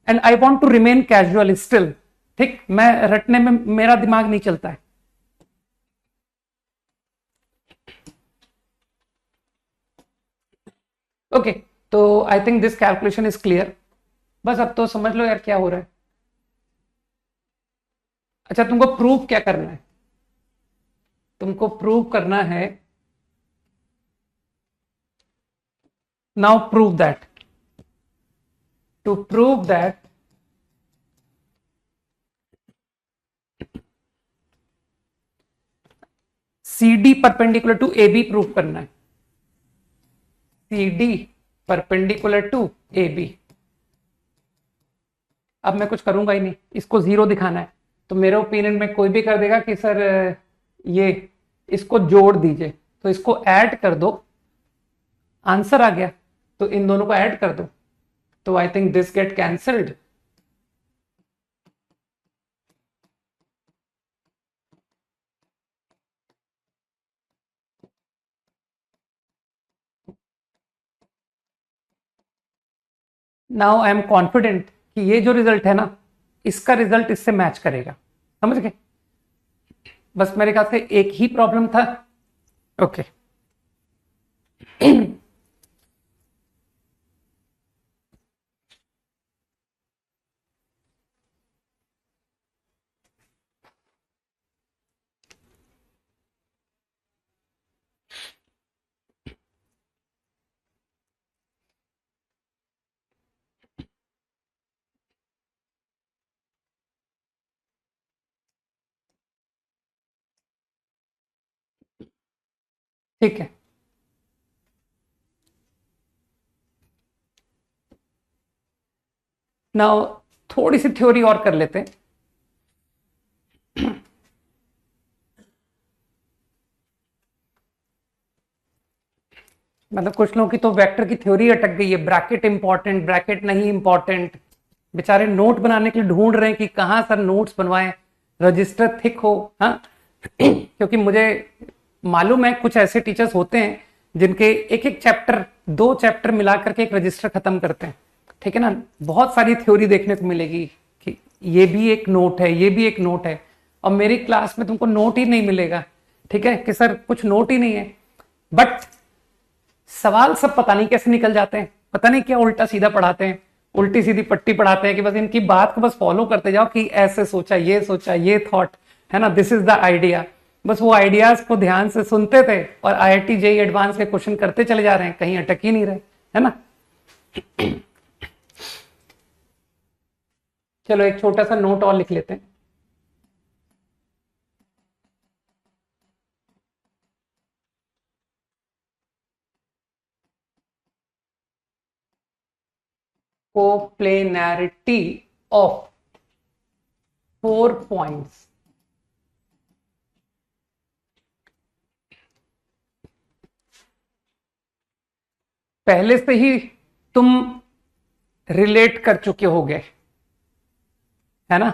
and I want to remain casual still. ठीक, मैं रटने में मेरा दिमाग नहीं चलता है। ओके, तो I think this calculation is clear. बस अब तो समझ लो यार क्या हो रहा है। अच्छा, तुमको प्रूव क्या करना है? तुमको प्रूव करना है, now prove that, to prove that C D perpendicular to A B prove करना है। C D perpendicular to A B. अब मैं कुछ करूंगा ही नहीं, इसको जीरो दिखाना है। तो मेरे ओपिनियन में कोई भी कर देगा कि सर ये इसको जोड़ दीजिए, तो इसको ऐड कर दो, आंसर आ गया। तो इन दोनों को ऐड कर दो, तो I think this get cancelled. Now I am confident कि ये जो रिजल्ट है ना, इसका रिजल्ट इससे मैच करेगा। समझ गए? बस मेरे ख्याल से एक ही प्रॉब्लम था। ओके ठीक है, नाउ थोड़ी सी थ्योरी और कर लेते हैं। मतलब कुछ लोगों की तो वेक्टर की थ्योरी अटक गई है, ब्रैकेट इंपॉर्टेंट, ब्रैकेट नहीं इंपॉर्टेंट, बेचारे नोट बनाने के लिए ढूंढ रहे हैं कि कहां सर नोट्स बनवाएं, रजिस्टर थिक हो। हाँ क्योंकि मुझे मालूम है कुछ ऐसे टीचर्स होते हैं जिनके एक एक चैप्टर, 2 चैप्टर मिला करके एक रजिस्टर खत्म करते हैं। ठीक है ना, बहुत सारी थ्योरी देखने को मिलेगी कि ये भी एक नोट है, ये भी एक नोट है, और मेरी क्लास में तुमको नोट ही नहीं मिलेगा। ठीक है कि सर कुछ नोट ही नहीं है, बट सवाल सब पता नहीं कैसे निकल जाते हैं, पता नहीं क्या उल्टा सीधा पढ़ाते हैं, उल्टी सीधी पट्टी पढ़ाते हैं कि बस इनकी बात को बस फॉलो करते जाओ कि ऐसे सोचा, ये थॉट है ना, दिस इज द आइडिया। बस वो आइडियाज को ध्यान से सुनते थे और आईआईटी जेईई एडवांस के क्वेश्चन करते चले जा रहे हैं, कहीं अटक ही नहीं रहे, है ना। चलो एक छोटा सा नोट और लिख लेते हैं। कोप्लेनैरिटी ऑफ 4 पॉइंट्स पहले से ही तुम रिलेट कर चुके होगे, है ना।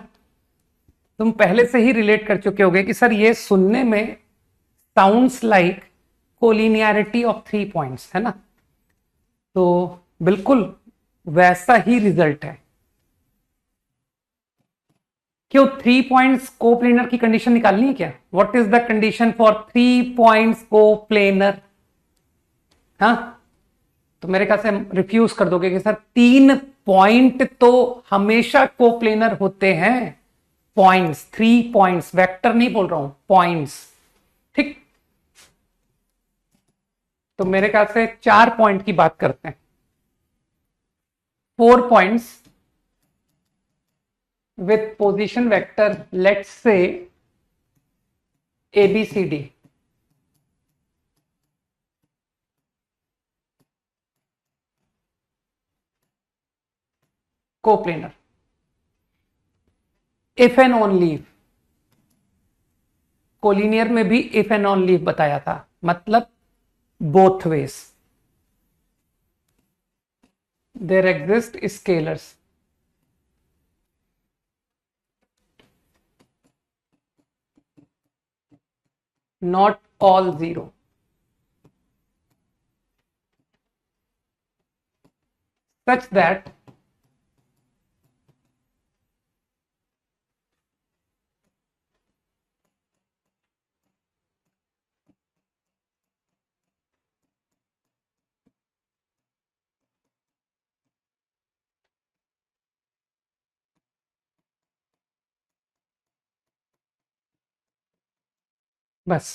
तुम पहले से ही रिलेट कर चुके होगे कि सर ये सुनने में sounds like collinearity of 3 points, है ना। तो बिल्कुल वैसा ही रिजल्ट है। क्यों 3 पॉइंट्स कोप्लेनर की कंडीशन निकालनी है क्या? What is the condition for 3 points coplanar? हाँ तो मेरे ख्याल से रिफ्यूज कर दोगे कि सर 3 पॉइंट तो हमेशा कोप्लेनर होते हैं। पॉइंट्स, 3 पॉइंट्स, वेक्टर नहीं बोल रहा हूं, पॉइंट्स। ठीक, तो मेरे ख्याल से 4 पॉइंट की बात करते हैं। 4 points with position vector, let's say ABCD, coplanar, if and only if, collinear में भी if and only if बताया था, मतलब both ways there exist scalars, not all zero, such that बस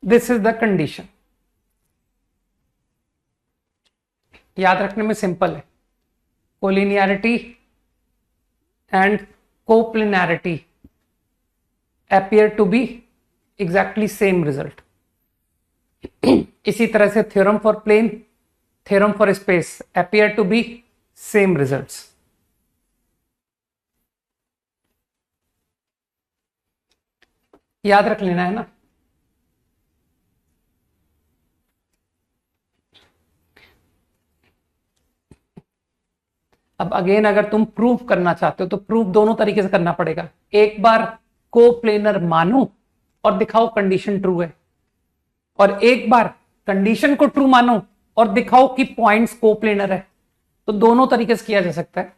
दिस इज द कंडीशन। याद रखने में simple है, collinearity and coplanarity appear to be exactly same result। इसी तरह से theorem for plane, theorem for space appear to be same results। याद रख लेना है ना। अब अगेन अगर तुम प्रूव करना चाहते हो तो प्रूव दोनों तरीके से करना पड़ेगा। एक बार कोप्लेनर मानो और दिखाओ कंडीशन ट्रू है, और एक बार कंडीशन को ट्रू मानो और दिखाओ कि पॉइंट्स कोप्लेनर है। तो दोनों तरीके से किया जा सकता है।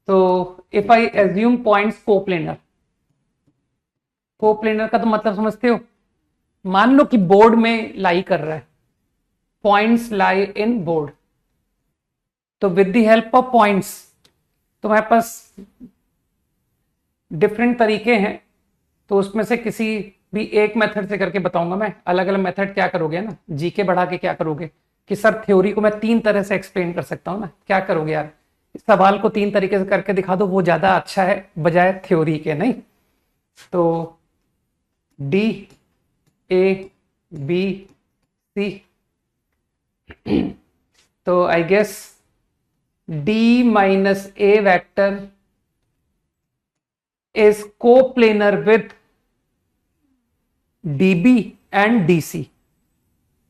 तो if I assume points coplanar, coplanar का तो मतलब समझते हो, मान लो कि बोर्ड में लाई कर रहा है, पॉइंट्स लाई इन बोर्ड, तो with the help of points तुम्हारे पास डिफरेंट तरीके हैं, तो उसमें से किसी भी एक मेथड से करके बताऊंगा मैं। अलग अलग मेथड क्या करोगे ना, जीके बढ़ा के क्या करोगे कि सर थ्योरी को मैं 3 तरह से एक्सप्लेन कर सकता हूं ना, क्या करोगे यार, इस सवाल को 3 तरीके से करके दिखा दो, वो ज्यादा अच्छा है बजाय थ्योरी के। नहीं तो D A B सी तो I guess D minus A vector is coplanar with dB and dc.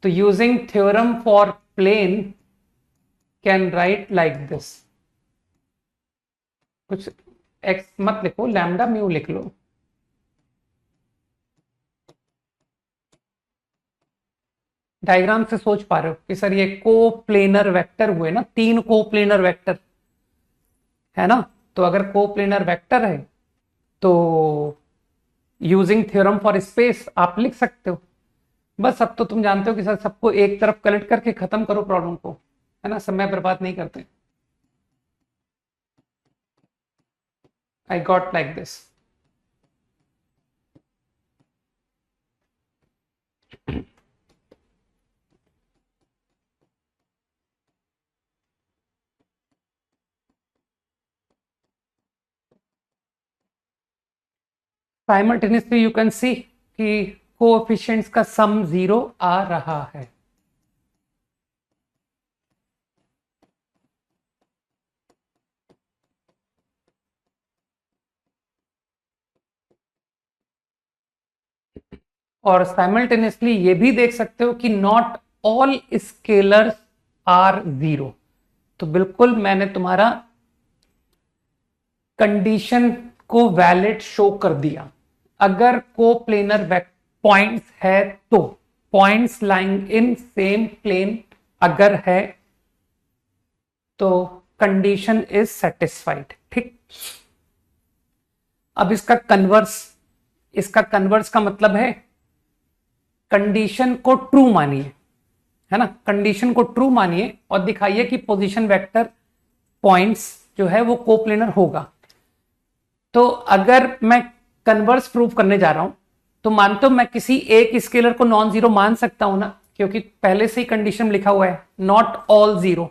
So using theorem for plane can write like this. कुछ x मत लिखो, लैम्डा म्यू लिख लो. डायग्राम से सोच पा रहे हो कि सर ये कोप्लेनर वेक्टर हुए ना, 3 कोप्लेनर वेक्टर है ना. तो अगर कोप्लेनर वेक्टर है तो यूजिंग थ्योरम फॉर स्पेस आप लिख सकते हो. बस अब तो तुम जानते हो कि सर सबको एक तरफ कलेक्ट करके खत्म करो प्रॉब्लम को, है ना, समय बर्बाद नहीं करते. I got like this. Simultaneously you can see कि कोएफिशिएंट्स का सम 0 आ रहा है. और साइमल्टेनियसली ये भी देख सकते हो कि नॉट ऑल स्केलर्स आर 0. तो बिल्कुल मैंने तुम्हारा कंडीशन को वैलिड शो कर दिया. अगर कोप्लेनर पॉइंट्स है तो points lying in same plane अगर है तो कंडीशन इज सेटिस्फाइड. ठीक. अब इसका कन्वर्स का मतलब है कंडीशन को ट्रू मानिए, है ना. कंडीशन को ट्रू मानिए और दिखाइए कि पोजीशन वेक्टर पॉइंट्स जो है वो कोप्लेनर होगा. तो अगर मैं कन्वर्स प्रूव करने जा रहा हूं तो मानते हो मैं किसी एक स्केलर को नॉन जीरो मान सकता हूं ना, क्योंकि पहले से ही कंडीशन लिखा हुआ है नॉट ऑल 0.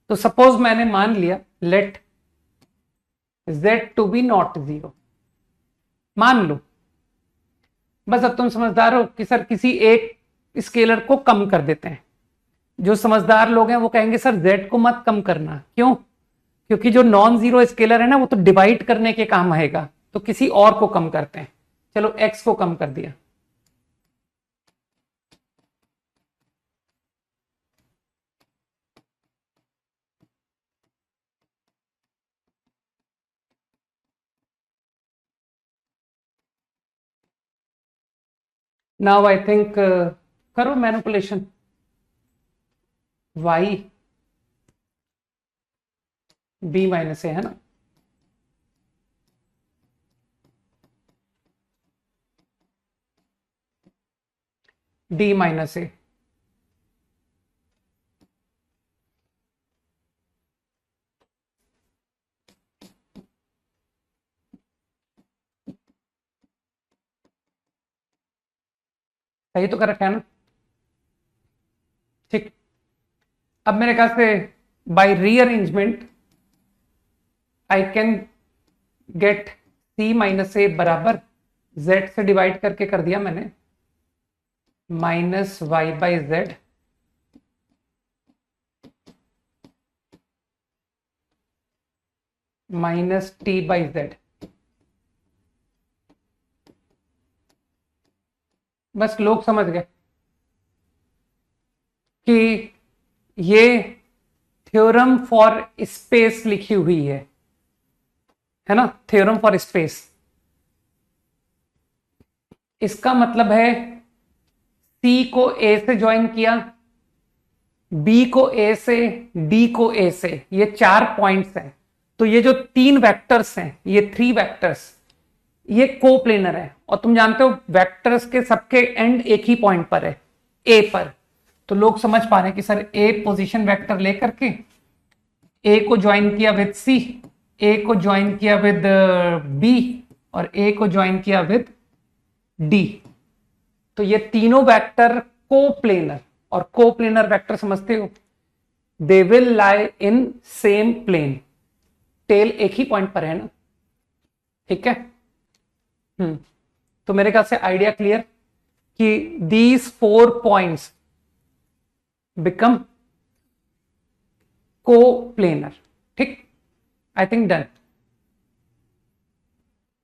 तो सपोज मैंने मान लिया let z to be not 0, मान लो. बस अब तुम समझदार हो कि सर किसी एक स्केलर को कम कर देते हैं. जो समझदार लोग हैं वो कहेंगे सर z को मत कम करना. क्यों? क्योंकि जो नॉन जीरो स्केलर है ना वो तो डिवाइड करने के काम आएगा, तो किसी और को कम करते हैं. चलो x को कम कर दिया. नाउ आई थिंक करो मैनिपुलेशन. y b माइनस ए है ना. d माइनस ए. सही तो करेक्ट है ना. ठीक. अब मेरे ख्याल से by rearrangement I can get c minus A बराबर z से डिवाइड करके कर दिया मैंने minus Y by Z minus T by Z. बस लोग समझ गए कि ये थ्योरम फॉर स्पेस लिखी हुई है ना. थ्योरम फॉर स्पेस, इसका मतलब है C को A से ज्वाइन किया, B को A से, D को A से. ये 4 पॉइंट्स हैं. तो ये जो 3 वेक्टर्स हैं, ये 3 वेक्टर्स, ये कोप्लेनर है. और तुम जानते हो वेक्टर्स के सबके एंड एक ही पॉइंट पर है, A पर. तो लोग समझ पा रहे हैं कि सर A पोजीशन वेक्टर लेकर के A को ज्वाइन किया विद C, A को ज्वाइन किया विद B और A को ज्वाइन किया विद D. तो ये तीनों वेक्टर कोप्लेनर, और कोप्लेनर वेक्टर समझते हो, they will lie in same plane. Tell एक ही पॉइंट पर है ना. ठीक है. तो मेरे ख्याल से आइडिया क्लियर कि दीज 4 पॉइंट्स become coplanar. ठीक, I think done.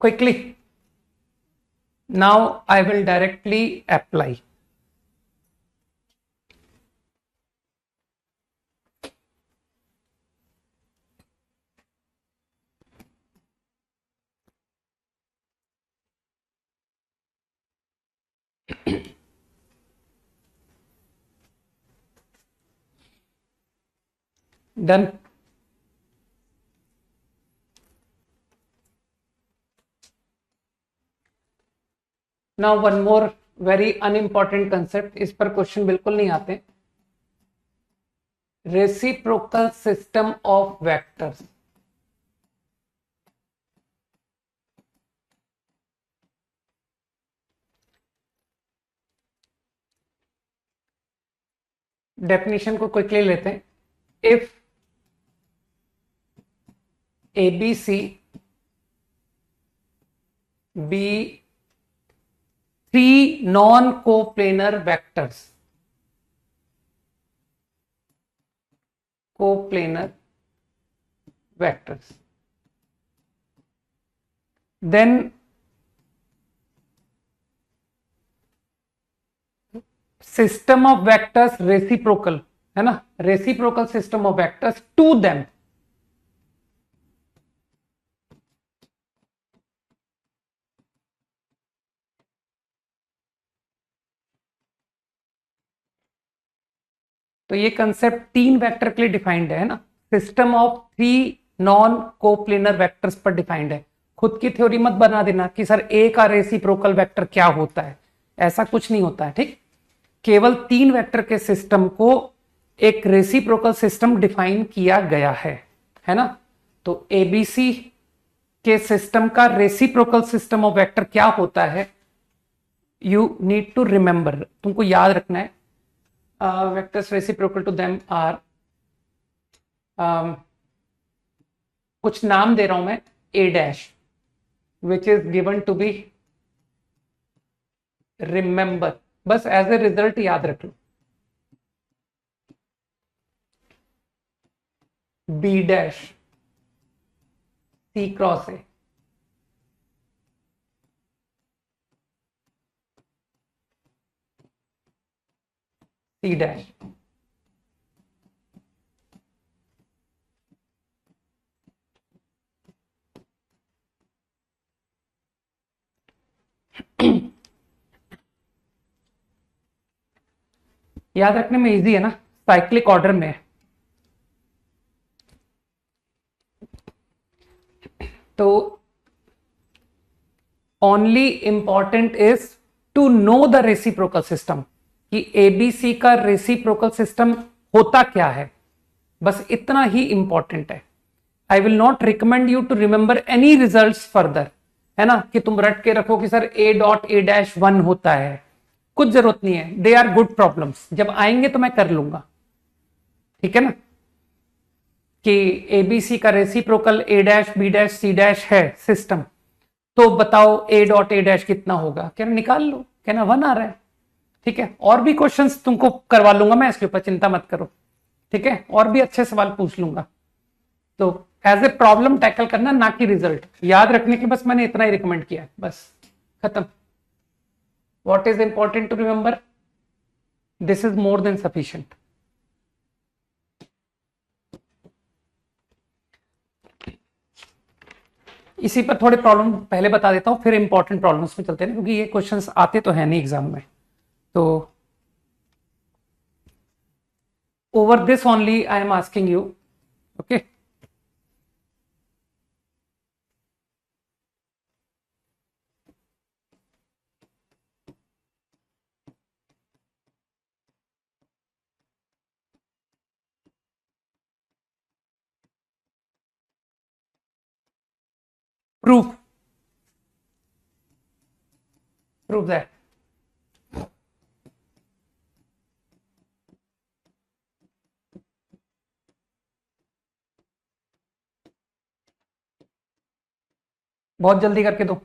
Quickly, now I will directly apply. Done. Now one more very unimportant concept, इस पर क्वेश्चन बिल्कुल नहीं आते. Reciprocal system of vectors. Definition को क्विकली लेते हैं. If ABC be three non-coplanar vectors, then system of vectors reciprocal, है ना, reciprocal system of vectors to them. तो ये कंसेप्ट 3 वेक्टर के लिए डिफाइंड है ना, system of 3 non coplanar vectors पर डिफाइंड है. खुद की थ्योरी मत बना देना कि सर ए का रेसिप्रोकल वेक्टर क्या होता है, ऐसा कुछ नहीं होता है. ठीक, केवल 3 वेक्टर के सिस्टम को एक रेसिप्रोकल सिस्टम डिफाइन किया गया है ना. तो एबीसी के सिस्टम का रेसिप्रोकल सिस्टम ऑफ वेक्टर क्या होता है, यू नीड टू रिमेंबर, तुमको याद रखना है. Vectors reciprocal to them are कुछ नाम दे रहा हूं मैं, A dash which is given to be remember, बस एज ए रिजल्ट याद रख लो. B dash C cross A, C dash याद रखने में इजी है ना, साइक्लिक ऑर्डर में. तो only important is to know the reciprocal system, कि एबीसी का रेसिप्रोकल सिस्टम होता क्या है, बस इतना ही इंपॉर्टेंट है. I will not recommend you to remember any results further, है ना, कि तुम रट के रखो कि sir A dot A dash 1 होता है, कुछ जरूरत नहीं है. दे आर गुड प्रॉब्लम्स, जब आएंगे तो मैं कर लूंगा. ठीक है ना, कि एबीसी का reciprocal A dash B dash C dash है सिस्टम, तो बताओ ए डॉट ए डैश कितना होगा, कहना निकाल लो, कहना 1 आ रहा है. ठीक है, और भी क्वेश्चंस तुमको करवा लूंगा मैं इसके ऊपर, चिंता मत करो. ठीक है, और भी अच्छे सवाल पूछ लूंगा. तो एज ए प्रॉब्लम टैकल करना, ना कि रिजल्ट. याद रखने के बस मैंने इतना ही रिकमेंड किया है, बस खत्म. What is important to remember, this is more than sufficient. इसी पर थोड़े प्रॉब्लम पहले बता देता हूं, फिर इंपॉर्टेंट प्रॉब्लम्स में चलते हैं, क्योंकि ये क्वेश्चंस आते तो है नहीं एग्जाम में. तो over this only I am asking you. Okay, proof that बहुत जल्दी करके दो.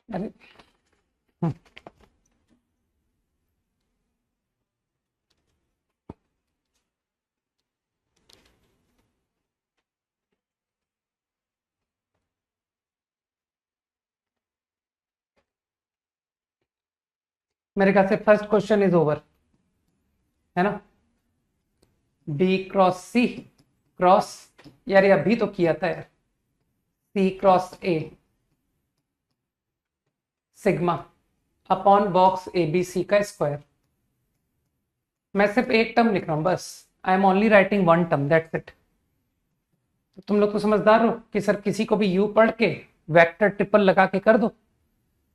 अरे मेरे ख्याल से फर्स्ट क्वेश्चन इज ओवर, है ना। बी क्रॉस सी क्रॉस, यार ये अभी तो किया था यार, C cross A sigma upon box A B C का स्क्वायर। मैं सिर्फ एक टर्म लिख रहा हूं बस, I am only writing one term, that's it. तुम लोग तो समझदार हो कि सर किसी को भी यू पढ़ के वेक्टर ट्रिपल लगा के कर दो।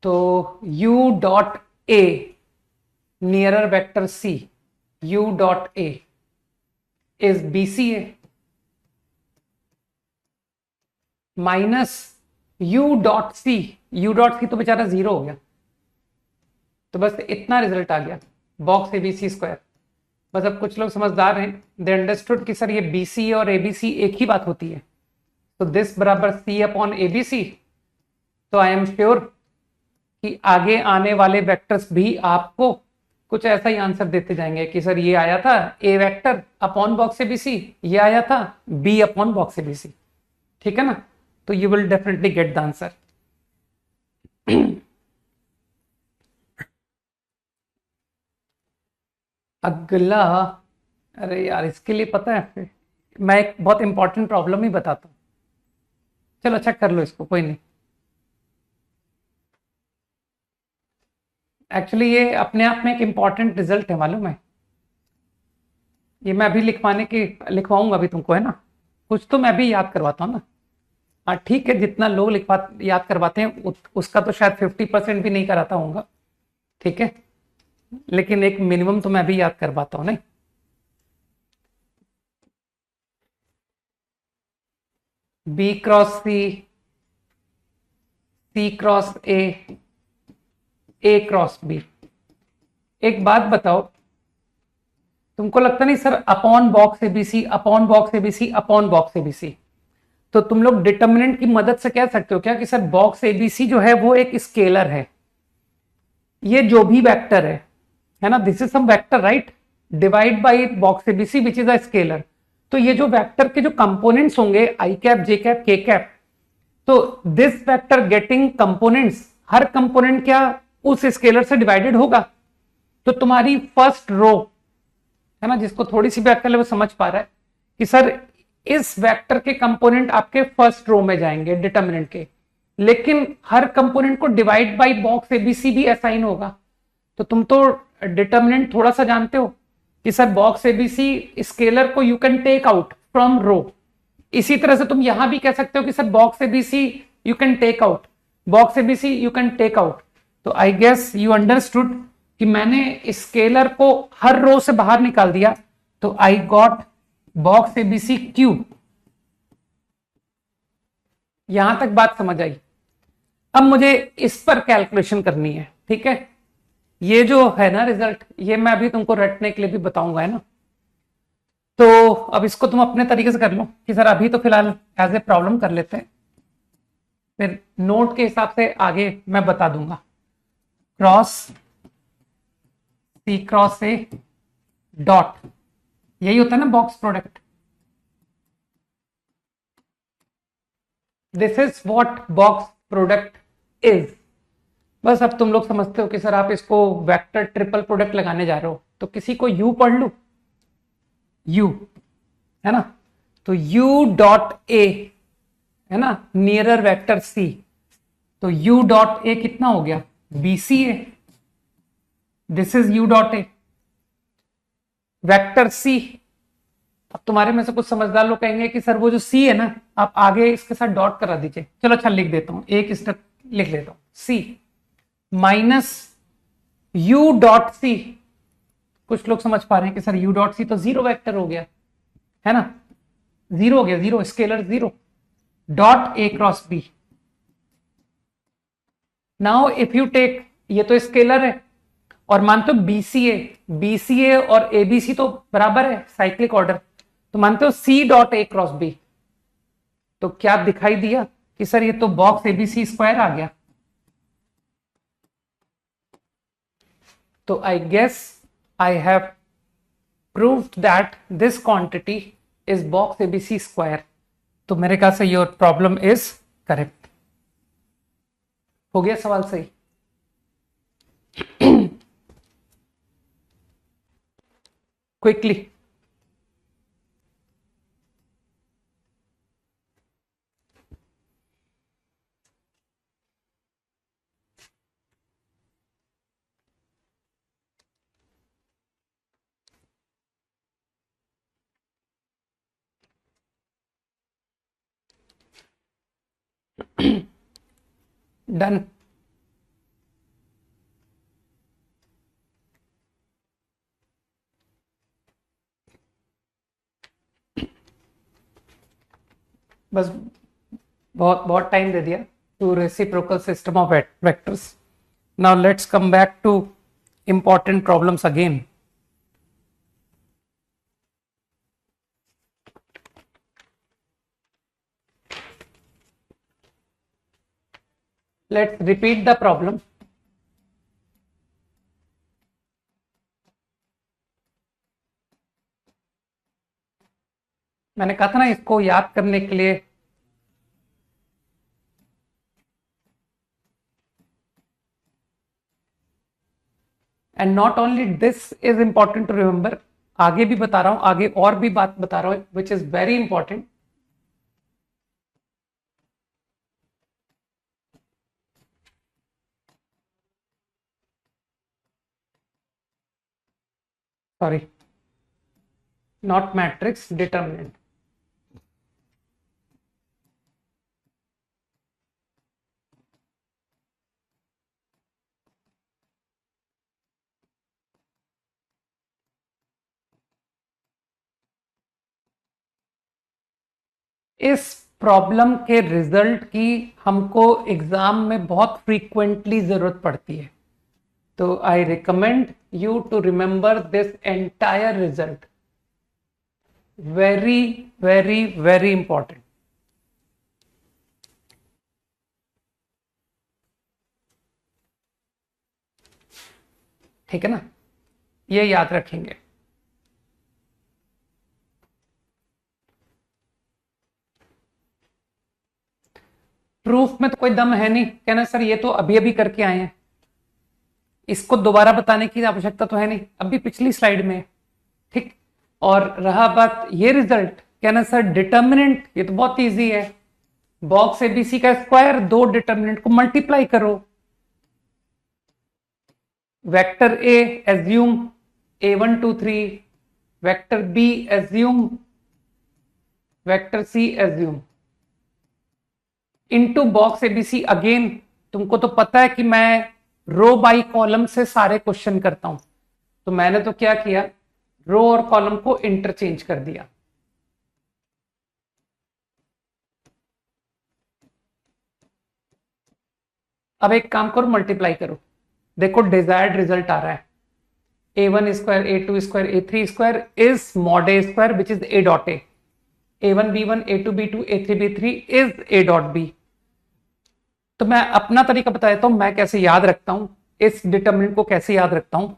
तो u dot A nearer vector c, u dot A is BCA minus u dot C तो बेचारा जीरो हो गया, तो बस इतना रिजल्ट आ गया बॉक्स ABC स्क्वायर। बस अब कुछ लोग समझदार हैं, दे अंडरस्टूड कि सर ये BC और ABC एक ही बात होती है, तो दिस बराबर C अपॉन ABC। तो आई एम श्योर कि आगे आने वाले वेक्टर्स भी आपको कुछ ऐसा ही आंसर देते जाएंगे कि सर ये आया था A vector upon box ABC, ये आया था B अपॉन बॉक्स ABC, ठीक है ना। तो you will definitely get the answer. अगला, अरे यार इसके लिए पता है मैं एक बहुत इंपॉर्टेंट प्रॉब्लम ही बताता हूँ, चलो अच्छा कर लो इसको, कोई नहीं। एक्चुअली ये अपने आप में एक इंपॉर्टेंट रिजल्ट है, मालूम है। ये मैं अभी लिखवाऊंगा अभी तुमको, है ना। कुछ तो मैं भी याद करवाता हूँ ना। हाँ ठीक है, जितना लोग याद करवाते हैं उसका तो शायद 50% भी नहीं कराता होऊंगा, ठीक है, लेकिन एक मिनिमम तो मैं भी याद करवाता हूँ नहीं। बी क्रॉस सी क्रॉस ए क्रॉस बी। एक बात बताओ, तुमको लगता नहीं sir upon box ABC upon box ABC upon box ABC, तो तुम लोग डिटर्मिनेंट की मदद से कह सकते हो क्या कि सर बॉक्स एबीसी जो है वो एक स्केलर है, ये जो भी वेक्टर है ना, this is some vector right, divide by box ABC which is a scalar. तो ये जो वेक्टर के जो कंपोनेंट्स होंगे i cap j cap k cap, तो दिस वेक्टर गेटिंग कंपोनेंट्स, हर कंपोनेंट क्या उस स्केलर से डिवाइडेड होगा। तो तुम्हारी फर्स्ट रो है ना, जिसको थोड़ी सी भी अक्ल है वो समझ पा रहा है कि सर इस वेक्टर के कंपोनेंट आपके फर्स्ट रो में जाएंगे डिटर्मिनेंट के, लेकिन हर कंपोनेंट को डिवाइड बाय बॉक्स एबीसी भी असाइन होगा। तो तुम तो डिटर्मिनेंट थोड़ा सा जानते हो कि सर बॉक्स एबीसी स्केलर को you can take out from row. इसी तरह से तुम यहां भी कह सकते हो कि sir box ABC you can take out, box ABC you can take out. तो आई गेस यू अंडरस्टूड कि मैंने स्केलर को हर रो से बाहर निकाल दिया, तो I got box ABC cube. यहां तक बात समझ आई। अब मुझे इस पर कैलकुलेशन करनी है, ठीक है। ये जो है ना रिजल्ट, ये मैं अभी तुमको रटने के लिए भी बताऊंगा, है ना। तो अब इसको तुम अपने तरीके से कर लो कि सर अभी तो फिलहाल एज ए प्रॉब्लम कर लेते हैं, फिर नोट के हिसाब से आगे मैं बता दूंगा। Cross C cross A dot, यही होता है ना box product. This is what box product is. बस अब तुम लोग समझते हो कि सर आप इसको वेक्टर ट्रिपल प्रोडक्ट लगाने जा रहे हो, तो किसी को यू पढ़ लू, यू है ना, तो यू डॉट ए है ना नियरर वेक्टर सी, तो यू डॉट ए कितना हो गया BCA, this is u dot A vector C. अब तुम्हारे में से कुछ समझदार लोग कहेंगे कि सर वो जो सी है ना आप आगे इसके साथ डॉट करा दीजिए, चलो अच्छा लिख देता हूं, एक स्टेप लिख लेता हूं, सी माइनस यू डॉट सी। कुछ लोग समझ पा रहे हैं कि सर यू डॉट सी तो जीरो वेक्टर हो गया, है ना, जीरो हो गया, zero scalar zero, dot A cross B. Now if you take, ये तो स्केलर है और मानते हो बीसीए और एबीसी तो बराबर है साइक्लिक ऑर्डर, तो मानते हो C dot A cross B. तो क्या दिखाई दिया कि सर ये तो बॉक्स एबीसी स्क्वायर आ गया, तो I guess I have proved that this quantity is box ABC square. तो मेरे ख्याल से योर प्रॉब्लम इज करेक्ट। हो गया सवाल सही? Quickly done. बस बहुत बहुत टाइम दे दिया to reciprocal system of vectors. Now let's come back to important problems again. Let's repeat the problem. मैंने कहा था ना इसको याद करने के लिए and not only this is important to remember, आगे भी बता रहा हूं, आगे और भी बात बता रहा हूं which is very important. Sorry, not matrix, determinant. इस प्रॉब्लम के रिजल्ट की हमको एग्जाम में बहुत फ्रीक्वेंटली जरूरत पड़ती है, तो I recommend you to remember this entire result. Very very very important. ठीक है ना, ये याद रखेंगे। प्रूफ में तो कोई दम है नहीं, कहना सर ये तो अभी अभी करके आए हैं, इसको दोबारा बताने की आवश्यकता तो है नहीं, अभी पिछली स्लाइड में। ठीक, और रहा बात ये रिजल्ट, कहना सर डिटर्मिनेंट ये तो बहुत इजी है, बॉक्स एबीसी का स्क्वायर, दो डिटर्मिनेंट को मल्टीप्लाई करो, vector A assume A1 2 3, vector B assume, vector C assume, into box ABC. Again तुमको तो पता है कि मैं रो बाई कॉलम से सारे क्वेश्चन करता हूं, तो मैंने तो क्या किया, रो और कॉलम को इंटरचेंज कर दिया। अब एक काम करो, मल्टीप्लाई करो, देखो डिजायर्ड रिजल्ट आ रहा है, A1 square A2 square A3 square is mod A square which is A dot A, A1 B1 A2 B2 A3 B3 is A dot B। तो मैं अपना तरीका बताता हूं, मैं कैसे याद रखता हूं, इस डिटर्मिनेंट को कैसे याद रखता हूं।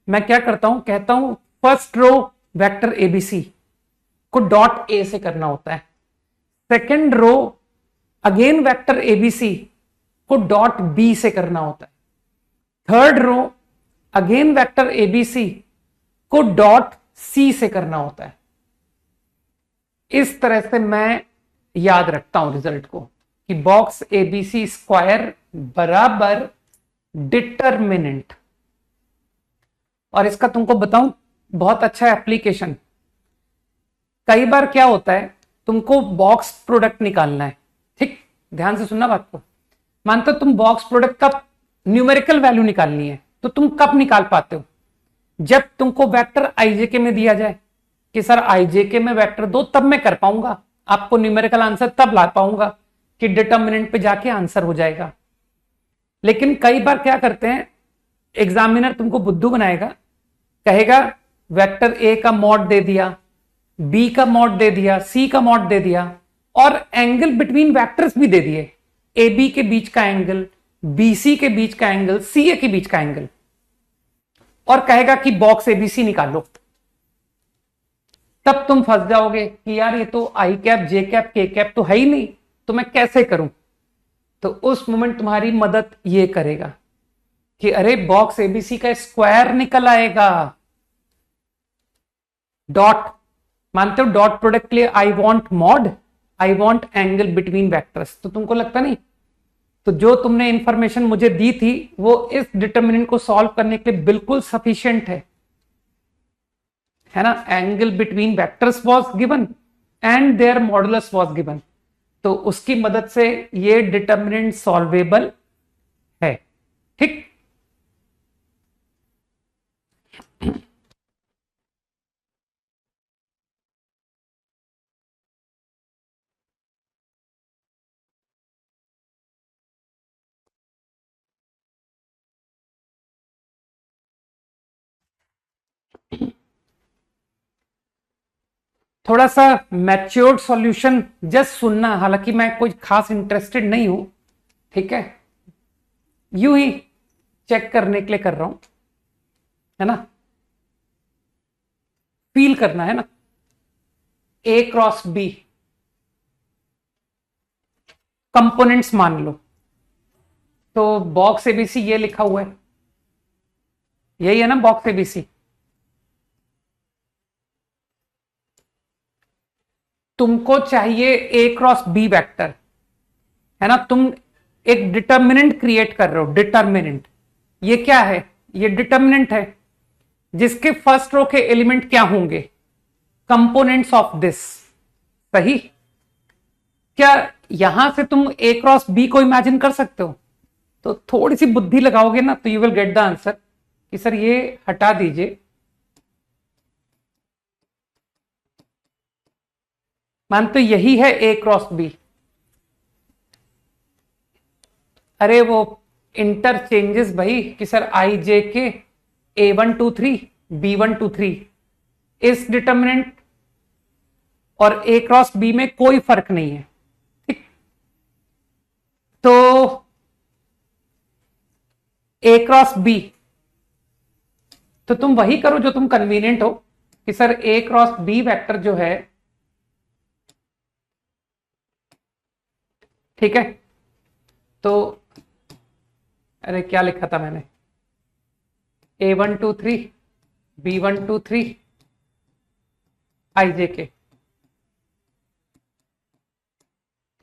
मैं क्या करता हूं, कहता हूं फर्स्ट रो वेक्टर एबीसी को डॉट ए से करना होता है, second row again vector ABC को डॉट बी से करना होता है, third row again vector ABC को डॉट सी से करना होता है। इस तरह से मैं याद रखता हूं रिजल्ट को कि बॉक्स एबीसी स्क्वायर बराबर डिटर्मिनेंट। और इसका तुमको बताऊं बहुत अच्छा एप्लीकेशन, कई बार क्या होता है तुमको बॉक्स प्रोडक्ट निकालना है, ठीक, ध्यान से सुनना बात को। मानते हो तुम बॉक्स प्रोडक्ट का न्यूमेरिकल वैल्यू निकालनी है, तो तुम कब निकाल पाते हो, जब तुमको वेक्टर आईजेके में दिया जाए कि सर आईजेके में वेक्टर दो, तब मैं कर पाऊंगा, आपको न्यूमेरिकल आंसर तब ला पाऊंगा कि डिटर्मिनेंट पे जाके आंसर हो जाएगा। लेकिन कई बार क्या करते हैं, एग्जामिनर तुमको बुद्धू बनाएगा, कहेगा वेक्टर ए का मॉड दे दिया, बी का मॉड दे दिया, सी का मॉड दे दिया, और एंगल बिटवीन वेक्टर्स भी दे दिए, ए बी के बीच का एंगल, बी सी के बीच का एंगल, सी ए के बीच का एंगल। और कहेगा कि बॉक्स एबीसी निकालो, तब तुम फंस जाओगे कि यार ये तो आई cap j cap k cap तो है ही नहीं, तो मैं कैसे करूं। तो उस मोमेंट तुम्हारी मदद ये करेगा कि अरे बॉक्स एबीसी का स्क्वायर निकल आएगा। डॉट मानते हो, डॉट प्रोडक्ट के लिए I want mod, I want angle between vectors, तो तुमको लगता नहीं। तो जो तुमने इंफॉर्मेशन मुझे दी थी वो इस डिटर्मिनेंट को सॉल्व करने के लिए बिल्कुल सफिशिएंट है ना। Angle between vectors was given and their modulus was given, तो उसकी मदद से ये डिटर्मिनेंट सॉल्वेबल है। ठीक, थोड़ा सा मैच्योर्ड सॉल्यूशन जस्ट सुनना, हालांकि मैं कोई खास इंटरेस्टेड नहीं हूं, ठीक है, यूं ही चेक करने के लिए कर रहा हूं, है ना, फील करना है ना। ए क्रॉस बी कंपोनेंट्स मान लो, तो बॉक्स एबीसी ये लिखा हुआ है, यही है ना बॉक्स एबीसी। तुमको चाहिए ए क्रॉस बी वेक्टर, है ना, तुम एक डिटर्मिनेंट क्रिएट कर रहे हो। डिटर्मिनेंट ये क्या है, ये डिटर्मिनेंट है जिसके फर्स्ट रो के एलिमेंट क्या होंगे, कंपोनेंट्स ऑफ दिस। सही, क्या यहां से तुम ए क्रॉस बी को इमेजिन कर सकते हो? तो थोड़ी सी बुद्धि लगाओगे ना तो you will get the answer कि सर ये हटा दीजिए, मान तो यही है ए क्रॉस बी। अरे वो इंटरचेंजेस भाई कि सर आई जे के A123 B123 इस डिटर्मिनेंट और ए क्रॉस बी में कोई फर्क नहीं है। ठीक, तो ए क्रॉस बी तो तुम वही करो जो तुम कन्वीनियंट हो कि सर ए क्रॉस बी वेक्टर जो है, ठीक है, तो अरे क्या लिखा था मैंने, A123 B123 IJK।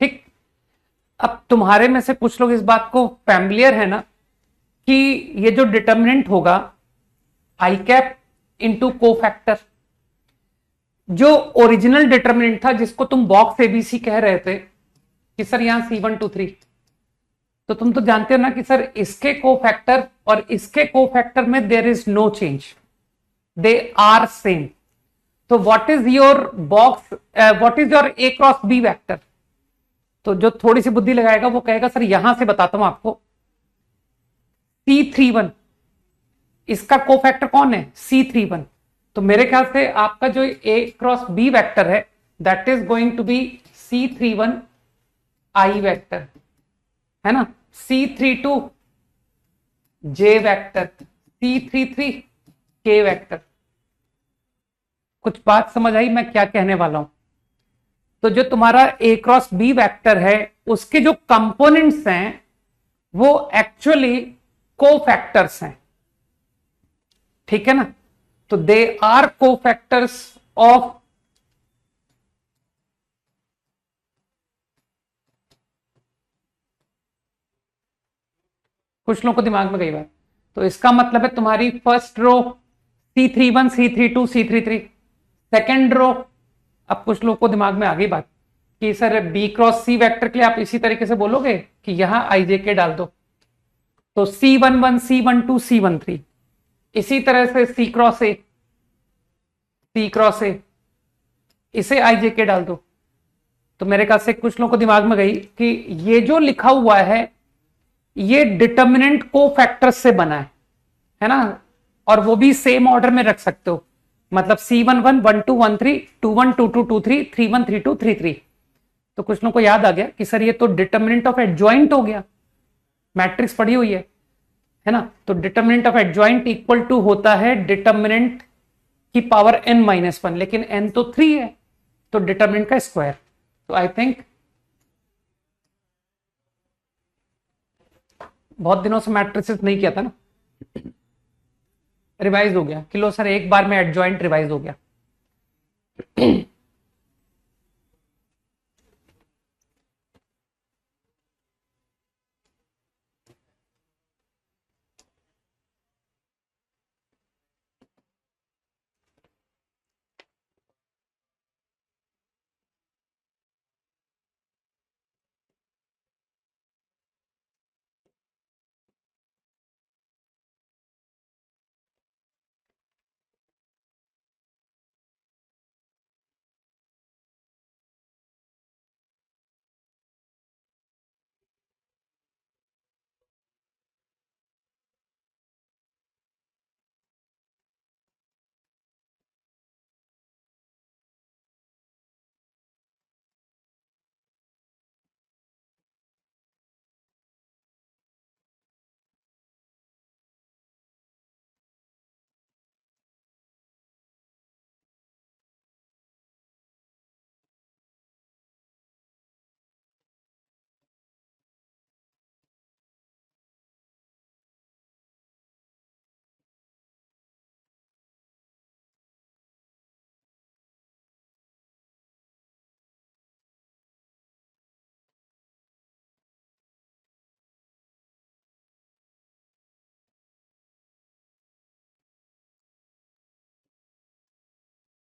ठीक, अब तुम्हारे में से कुछ लोग इस बात को फैमिलियर है ना कि ये जो डिटर्मिनेंट होगा आई कैप इंटू कोफैक्टर, जो ओरिजिनल डिटर्मिनेंट था जिसको तुम बॉक्स एबीसी कह रहे थे कि सर यहां C123, तो तुम तो जानते हो ना कि सर इसके कोफैक्टर और इसके कोफैक्टर में there is no change, they are same. तो what is your box, what is your A cross B vector? तो जो थोड़ी सी बुद्धि लगाएगा वो कहेगा सर यहां से बताता हूं आपको, C31 इसका कोफैक्टर कौन है, C31। तो मेरे ख्याल से आपका जो ए क्रॉस बी वेक्टर है that is going to be C31 i vector, है ना, C32 जे वेक्टर, C33 के वेक्टर। कुछ बात समझ आई मैं क्या कहने वाला हूं? तो जो तुम्हारा ए क्रॉस बी वेक्टर है उसके जो कंपोनेंट्स हैं वो एक्चुअली कोफैक्टर्स हैं, ठीक है ना। तो दे आर कोफैक्टर्स ऑफ कुछ लोगों को दिमाग में गई बात, तो इसका मतलब है तुम्हारी first row C31 C32 C33, second row, अब कुछ लोगों को दिमाग में आ गई बात कि sir B cross C vector के लिए आप इसी तरीके से बोलोगे कि यहां IJK डाल दो, तो C11 C12 C13, इसी तरह से C क्रॉस ए इसे IJK डाल दो। तो मेरे ख्याल से कुछ लोगों को दिमाग में गई कि ये जो लिखा हुआ है ये डिटर्मिनेंट कोफैक्टर्स से बना है ना, और वो भी सेम ऑर्डर में रख सकते हो, मतलब C11 12 13 21 22 23 31 32 33। तो कुछ लोगों को याद आ गया कि सर ये तो डिटर्मिनेंट ऑफ एडजॉइंट हो गया, मैट्रिक्स पढ़ी हुई है है ना। तो determinant of adjoint equal to होता है डिटर्मिनेंट की पावर n-1, लेकिन n तो 3 है, तो डिटर्मिनेंट का स्क्वायर। तो आई थिंक बहुत दिनों से मैट्रिसेस नहीं किया था ना, रिवाइज हो गया। किलो सर एक बार में एडजॉइंट रिवाइज हो गया।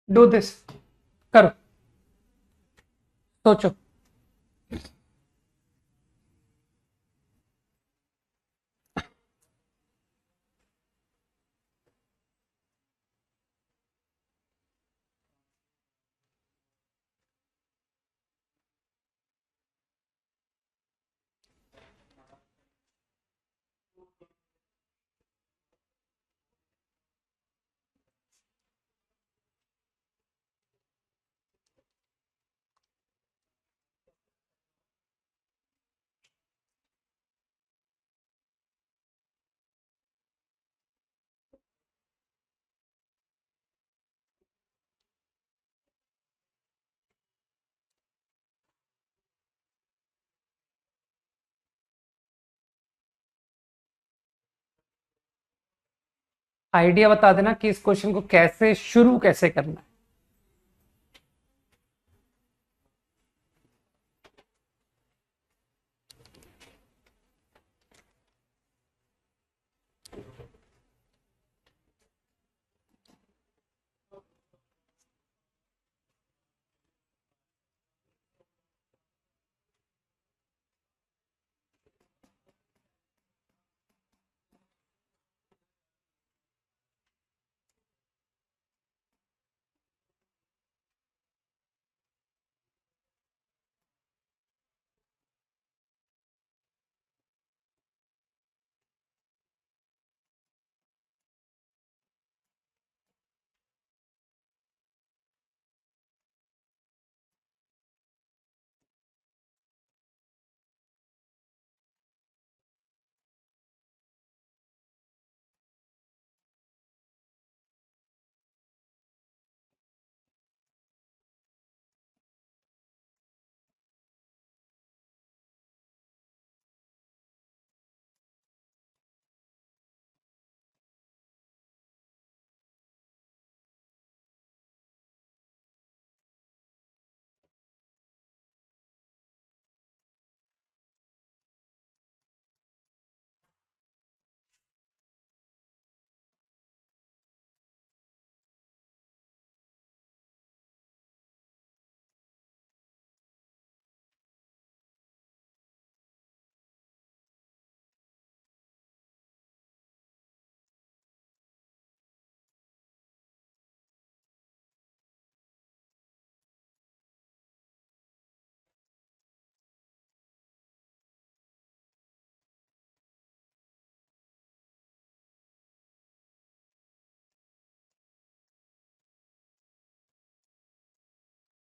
डू दिस, करो, सोचो। आइडिया बता देना कि इस क्वेश्चन को कैसे शुरू कैसे करना है।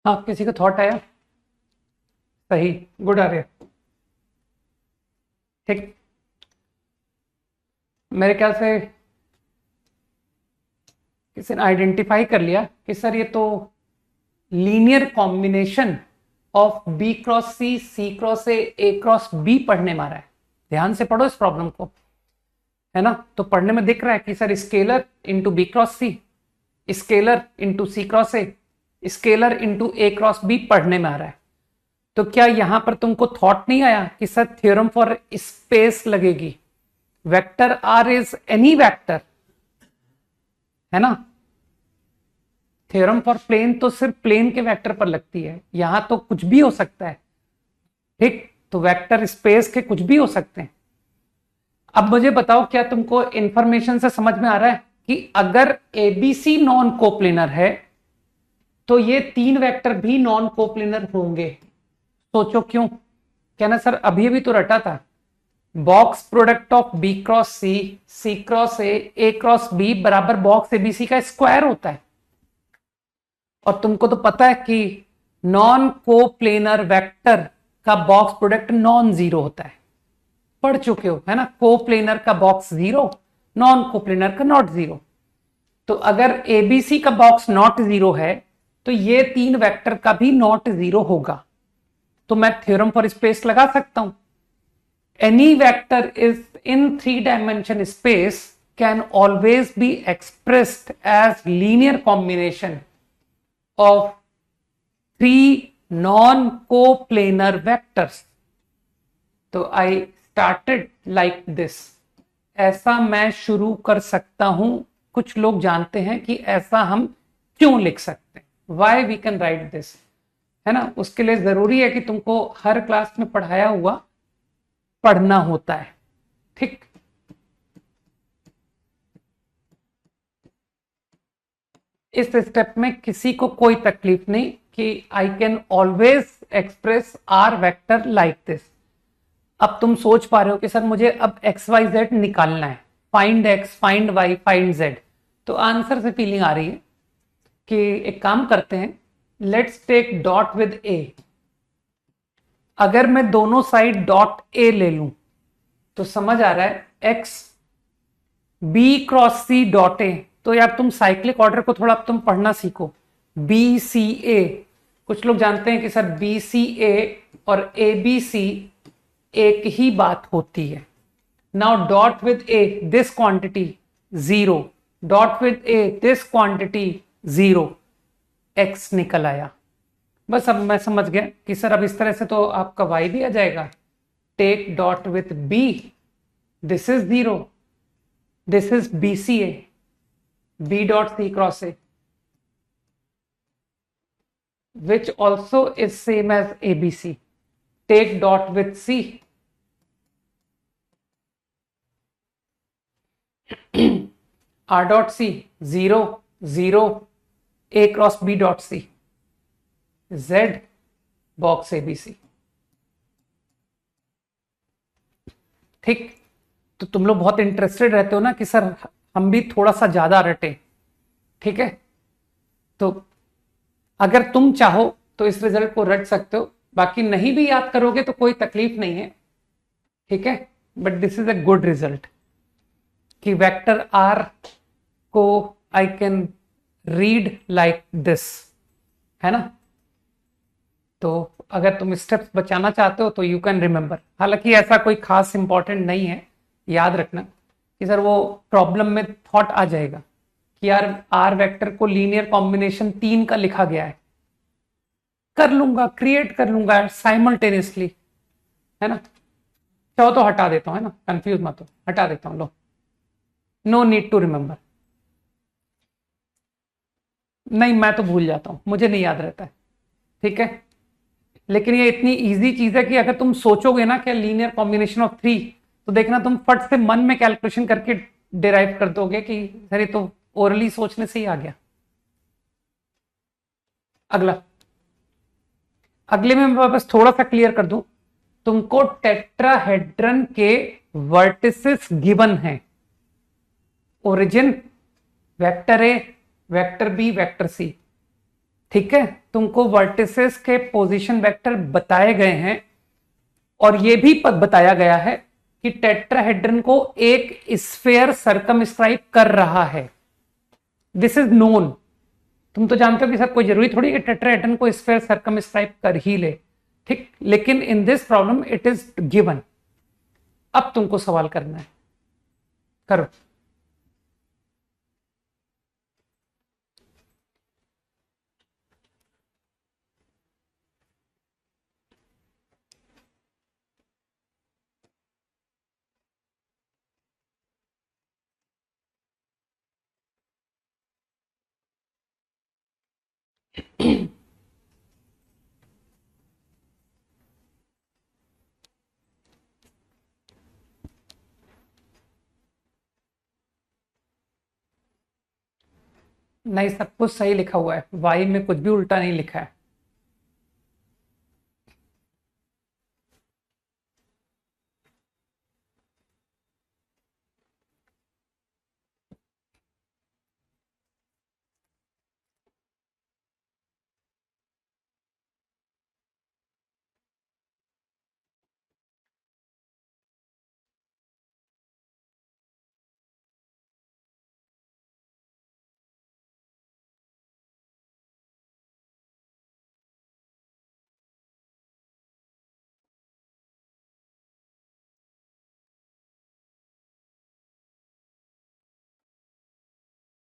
हाँ, किसी का थॉट आया? सही, गुड आ रहे, ठीक। मेरे ख्याल से किसी ने आइडेंटिफाई कर लिया कि सर ये तो linear combination of b cross C cross A cross b पढ़ने में आ रहा है। ध्यान से पढ़ो इस प्रॉब्लम को, है ना। तो पढ़ने में दिख रहा है कि sir scalar into b cross c, scalar into c cross a, scalar into a cross b पढ़ने में आ रहा है। तो क्या यहां पर तुमको थॉट नहीं आया कि सर थ्योरम फॉर स्पेस लगेगी, vector r is any vector, है ना। थ्योरम फॉर प्लेन तो सिर्फ प्लेन के वेक्टर पर लगती है, यहां तो कुछ भी हो सकता है, ठीक। तो वेक्टर स्पेस के कुछ भी हो सकते हैं। अब मुझे बताओ क्या तुमको इंफॉर्मेशन से समझ में आ रहा है कि अगर एबीसी नॉन कोप्लेनर है तो ये तीन वेक्टर भी नॉन कोप्लेनर होंगे। सोचो क्यों। कहना सर अभी अभी तो रटा था, box product of b cross C cross A cross b बराबर बॉक्स एबीसी का स्क्वायर होता है। और तुमको तो पता है कि नॉन कोप्लेनर वेक्टर का बॉक्स प्रोडक्ट नॉन जीरो होता है, पढ़ चुके हो, है ना। कोप्लेनर का बॉक्स जीरो, नॉन कोप्लेनर का नॉट जीरो। तो अगर एबीसी का बॉक्स नॉट जीरो है तो ये तीन वेक्टर का भी नॉट जीरो होगा। तो मैं थ्योरम फॉर स्पेस लगा सकता हूं, any vector is in 3 dimension space can always be expressed as linear combination of 3 non coplanar vectors. तो आई स्टार्टेड लाइक दिस, ऐसा मैं शुरू कर सकता हूं। कुछ लोग जानते हैं कि ऐसा हम क्यों लिख सकते हैं, why we can write this, है ना। उसके लिए जरूरी है कि तुमको हर क्लास में पढ़ाया हुआ पढ़ना होता है, ठीक। इस स्टेप में किसी को कोई तकलीफ नहीं कि I can always express are vector like this. अब तुम सोच पा रहे हो कि सर मुझे अब एक्स वाई जेड निकालना है, find x find y find z. तो आंसर से फीलिंग आ रही है कि एक काम करते हैं, let's take dot with a. अगर मैं दोनों साइड डॉट ए ले लूं तो समझ आ रहा है x b cross c dot ए। तो यार तुम साइक्लिक ऑर्डर को थोड़ा तुम पढ़ना सीखो, बी सी ए। कुछ लोग जानते हैं कि सर बी सी ए और ए बी सी एक ही बात होती है। Now dot with A this quantity zero, dot with A this quantity zero, x निकल आया। बस अब मैं समझ गया कि सर अब इस तरह से तो आपका वाई भी आ जाएगा। Take dot with b, this is zero, this is b c a, b dot c cross a, which also is same as ABC. Take dot with C. R dot C 0 0 A cross B dot C Z box ABC. ठीक। तो तुम लोग बहुत interested रहते हो ना कि sir हम भी थोड़ा सा ज्यादा रटे, ठीक है। तो अगर तुम चाहो तो इस रिजल्ट को रट सकते हो, बाकी नहीं भी याद करोगे तो कोई तकलीफ नहीं है, ठीक है। But this is a good result कि वेक्टर आर को I can read like this, है ना। तो अगर तुम स्टेप्स बचाना चाहते हो तो यू कैन रिमेंबर। हालांकि ऐसा कोई खास इंपॉर्टेंट नहीं है, याद रखना कि सर वो प्रॉब्लम में थॉट आ जाएगा कि यार आर वेक्टर को लीनियर कॉम्बिनेशन 3 का लिखा गया है, कर लूंगा, क्रिएट कर लूंगा साइमल्टेनियसली, है ना। चाहो तो हटा देता हूं, है ना, कंफ्यूज मत हो, हटा देता हूं। लो, नो नीड टू रिमेंबर। नहीं, मैं तो भूल जाता हूं, मुझे नहीं याद रहता है, ठीक है। लेकिन ये इतनी इजी चीज है कि अगर तुम सोचोगे ना क्या लीनियर कॉम्बिनेशन ऑफ 3, तो देखना तुम फट से मन में कैलकुलेशन करके डिराइव कर दोगे कि सर ये तो ओरली सोचने से ही आ गया। अगले में मैं बस थोड़ा सा क्लियर कर दूं, तुमको टेट्राहेड्रन के वर्टिसेस गिवन है, origin vector a vector b vector c, ठीक है। तुमको वर्टिसेस के पोजीशन वेक्टर बताए गए हैं और यह भी बताया गया है कि टेट्राहेड्रन को एक स्फीयर सर्कमस्क्राइब कर रहा है, दिस इज नोन। तुम तो जानते हो कि सर कोई जरूरी थोड़ी कि टेट्राहेड्रन को स्फीयर सर्कमस्क्राइब कर ही ले, ठीक, लेकिन in this problem it is given. अब तुमको सवाल करना है, करो। नहीं, सब कुछ सही लिखा हुआ है, वाई में कुछ भी उल्टा नहीं लिखा है।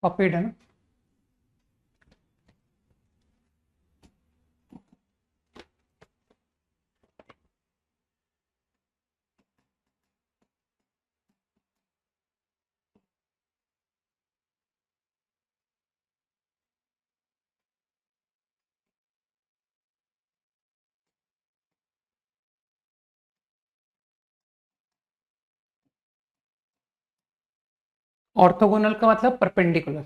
कॉपीड है ना? ऑर्थोगोनल का मतलब परपेंडिकुलर।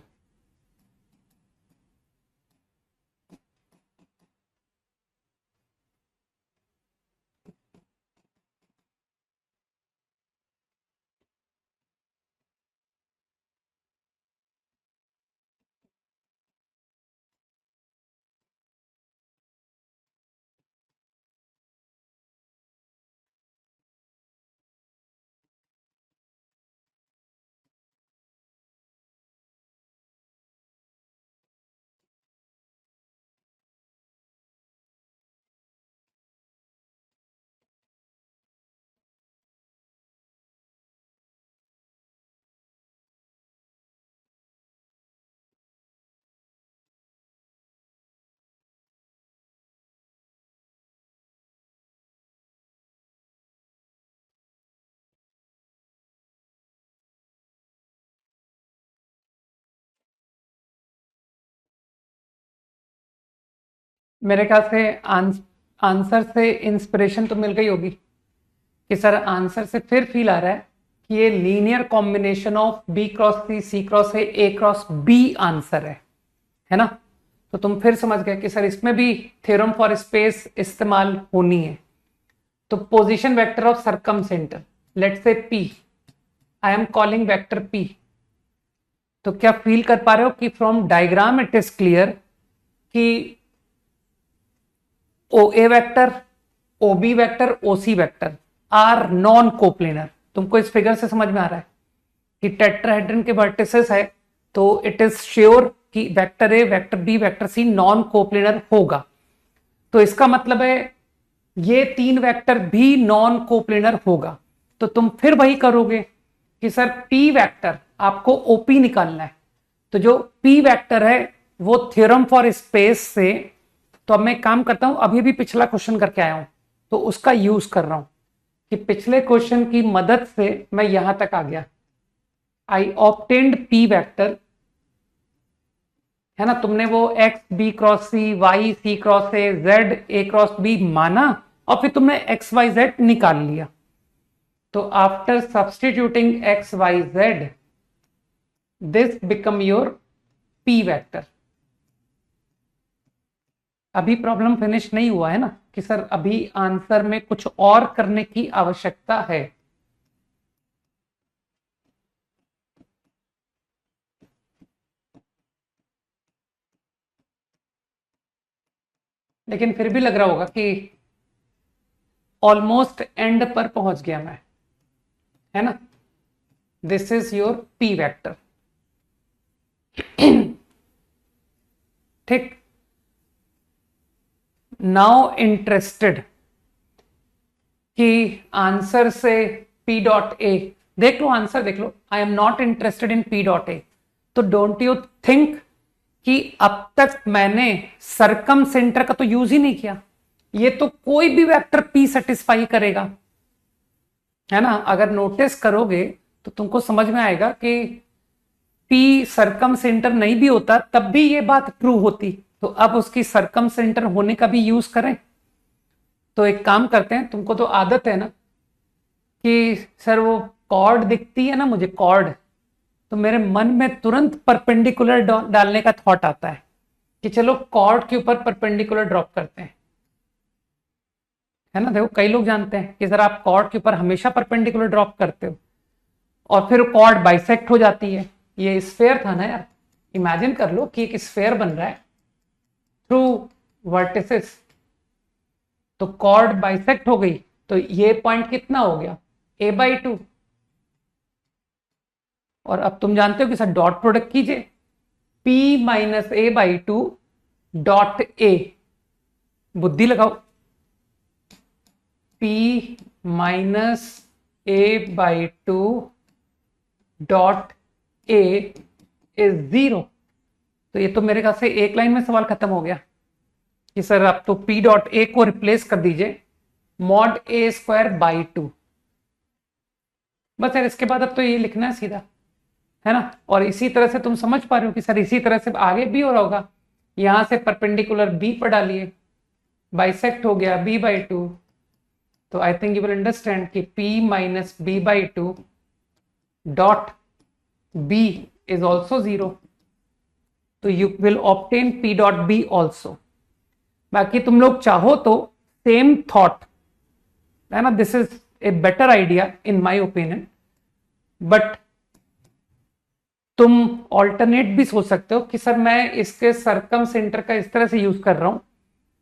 मेरे ख्याल से आंसर से इंस्पिरेशन तो मिल गई होगी कि सर आंसर से फिर फील आ रहा है कि ये linear combination of b cross c, c cross A cross b answer है ना? तो तुम फिर समझ गए कि सर इसमें भी थ्योरम फॉर स्पेस इस्तेमाल होनी है। तो position vector of circumcentre, let's say P, I am calling vector P. तो क्या फील कर पा रहे हो कि from diagram it is clear कि O A vector, O B vector, O C vector are non coplanar. तुमको इस फिगर से समझ में आ रहा है कि टेट्राहेड्रन के वर्टिसेस है, तो इट इज श्योर कि vector a, vector b, vector c non coplanar होगा। तो इसका मतलब है ये तीन वेक्टर भी नॉन कोप्लेनर होगा। तो तुम फिर वही करोगे कि सर पी वेक्टर आपको ओपी निकालना है। तो जो पी वेक्टर है वो थ्योरम फॉर स्पेस से, तो अब मैं काम करता हूं, अभी भी पिछला क्वेश्चन करके आया हूं तो उसका यूज कर रहा हूं कि पिछले क्वेश्चन की मदद से मैं यहां तक आ गया। आई ऑब्टेन्ड पी वेक्टर, है ना? तुमने वो x b cross c, y c cross a, z a cross b माना और फिर तुमने एक्स वाई जेड निकाल लिया। तो after substituting x y z this become your P vector. अभी प्रॉब्लम फिनिश नहीं हुआ है ना कि सर अभी आंसर में कुछ और करने की आवश्यकता है। लेकिन फिर भी लग रहा होगा कि ऑलमोस्ट एंड पर पहुंच गया मैं। है ना, this is your P vector. ठीक, नाउ इंटरेस्टेड कि आंसर से पी डॉट ए, देख लो आंसर देख लो, I am not interested in P dot ए। तो डोंट यू थिंक कि अब तक मैंने सरकम सेंटर का तो यूज ही नहीं किया, ये तो कोई भी वेक्टर पी सेटिस्फाई करेगा, है ना। अगर नोटिस करोगे तो तुमको समझ में आएगा कि पी सरकम सेंटर नहीं भी होता तब भी ये बात ट्रू होती। तो अब उसकी सरकम सेंटर होने का भी यूज करें। तो एक काम करते हैं, तुमको तो आदत है ना कि सर वो कॉर्ड दिखती है ना मुझे कॉर्ड, तो मेरे मन में तुरंत परपेंडिकुलर डालने का थॉट आता है कि चलो कॉर्ड के ऊपर परपेंडिकुलर ड्रॉप करते हैं, है ना। देखो कई लोग जानते हैं कि सर आप कॉर्ड के ऊपर हमेशा परपेंडिकुलर ड्रॉप करते हो और फिर कॉर्ड बाइसेक्ट हो जाती है। ये स्फेयर था ना यार, इमेजिन कर लो कि एक स्फेयर बन रहा है थ्रू वर्टिसेस, तो कॉर्ड बाइसेक्ट हो गई, तो ये पॉइंट कितना हो गया a/2। और अब तुम जानते हो कि सर डॉट प्रोडक्ट कीजिए, p minus a/2 dot a, बुद्धि लगाओ, p minus a/2 dot a is 0। तो ये तो मेरे ख्याल से एक लाइन में सवाल खत्म हो गया कि सर आप तो p डॉट a को रिप्लेस कर दीजिए मॉड a²/2। बस यार इसके बाद अब तो ये लिखना है सीधा, है ना। और इसी तरह से तुम समझ पा रहे हो कि सर इसी तरह से आगे भी हो रहा होगा, यहां से परपेंडिकुलर b पर डालिए, बाइसेक्ट हो गया b/2। तो I think you will understand कि p minus b/2 dot b is also 0। तो you will obtain p dot b also. बाकी तुम लोग चाहो तो सेम थॉट, है ना, this is a better idea in my opinion, but तुम ऑल्टरनेट भी सोच सकते हो कि सर मैं इसके सरकम सेंटर का इस तरह से यूज कर रहा हूं,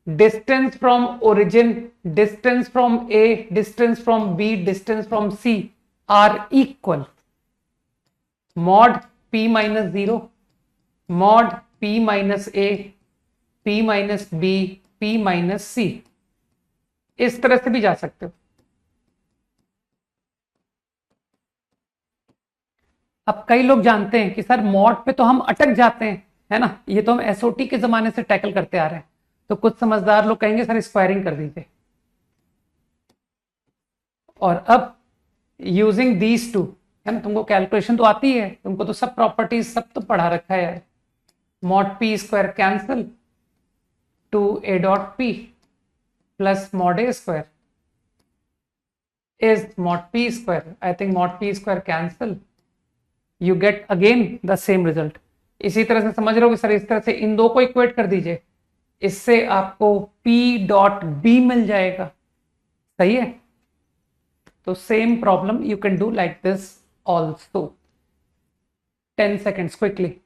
distance from origin, distance from a, distance from b, distance from c are equal mod p minus 0 mod p minus a, p minus b, p minus c। इस तरह से भी जा सकते हो। अब कई लोग जानते हैं कि सर मॉड पे तो हम अटक जाते हैं, है ना, ये तो हम एसओटी के जमाने से टैकल करते आ रहे हैं। तो कुछ समझदार लोग कहेंगे सर स्क्वायरिंग कर दीजिए। और अब यूजिंग दीज टू, है ना, तुमको कैलकुलेशन तो आती है, तुमको तो सब प्रॉपर्टीज सब तो पढ़ा रखा है यार। Mod p square cancel two a dot p plus mod a square is mod p square. I think mod p square cancel, you get again the same result. इसी तरह से समझ रहे हो कि सर इस तरह से इन दो को इक्वेट कर दीजिए, इससे आपको p डॉट b मिल जाएगा। सही है। तो same problem you can do like this also. 10 seconds quickly.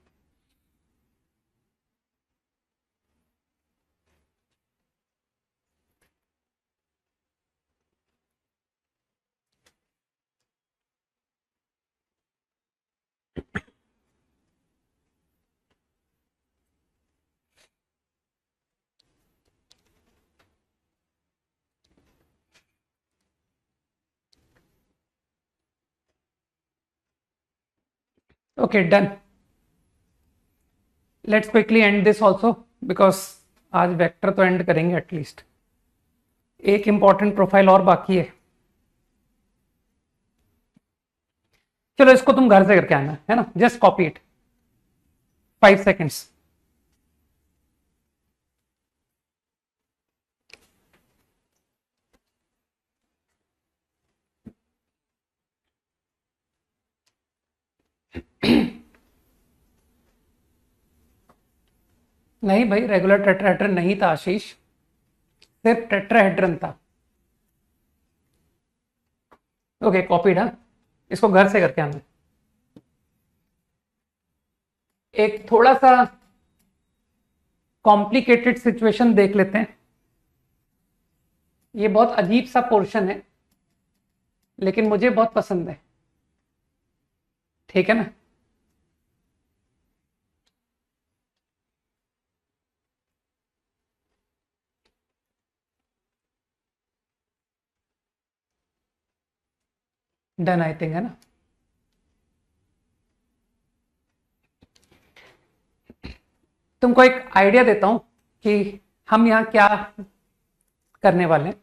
Okay, done. Let's quickly end this also because आज वेक्टर तो एंड करेंगे एटलीस्ट। एक इंपॉर्टेंट प्रोफाइल और बाकी है, चलो इसको तुम घर से करके आना, है ना, जस्ट कॉपी इट, 5 seconds। नहीं भाई, रेगुलर टेट्राहेड्रन नहीं था आशीष, सिर्फ टेट्राहेड्रन था। ओके कॉपीड, हाँ, इसको घर से करके आना। एक थोड़ा सा कॉम्प्लिकेटेड सिचुएशन देख लेते हैं। ये बहुत अजीब सा पोर्शन है लेकिन मुझे बहुत पसंद है। ठीक है ना। डन आई थिंक, है ना। तुमको एक आइडिया देता हूं कि हम यहां क्या करने वाले हैं।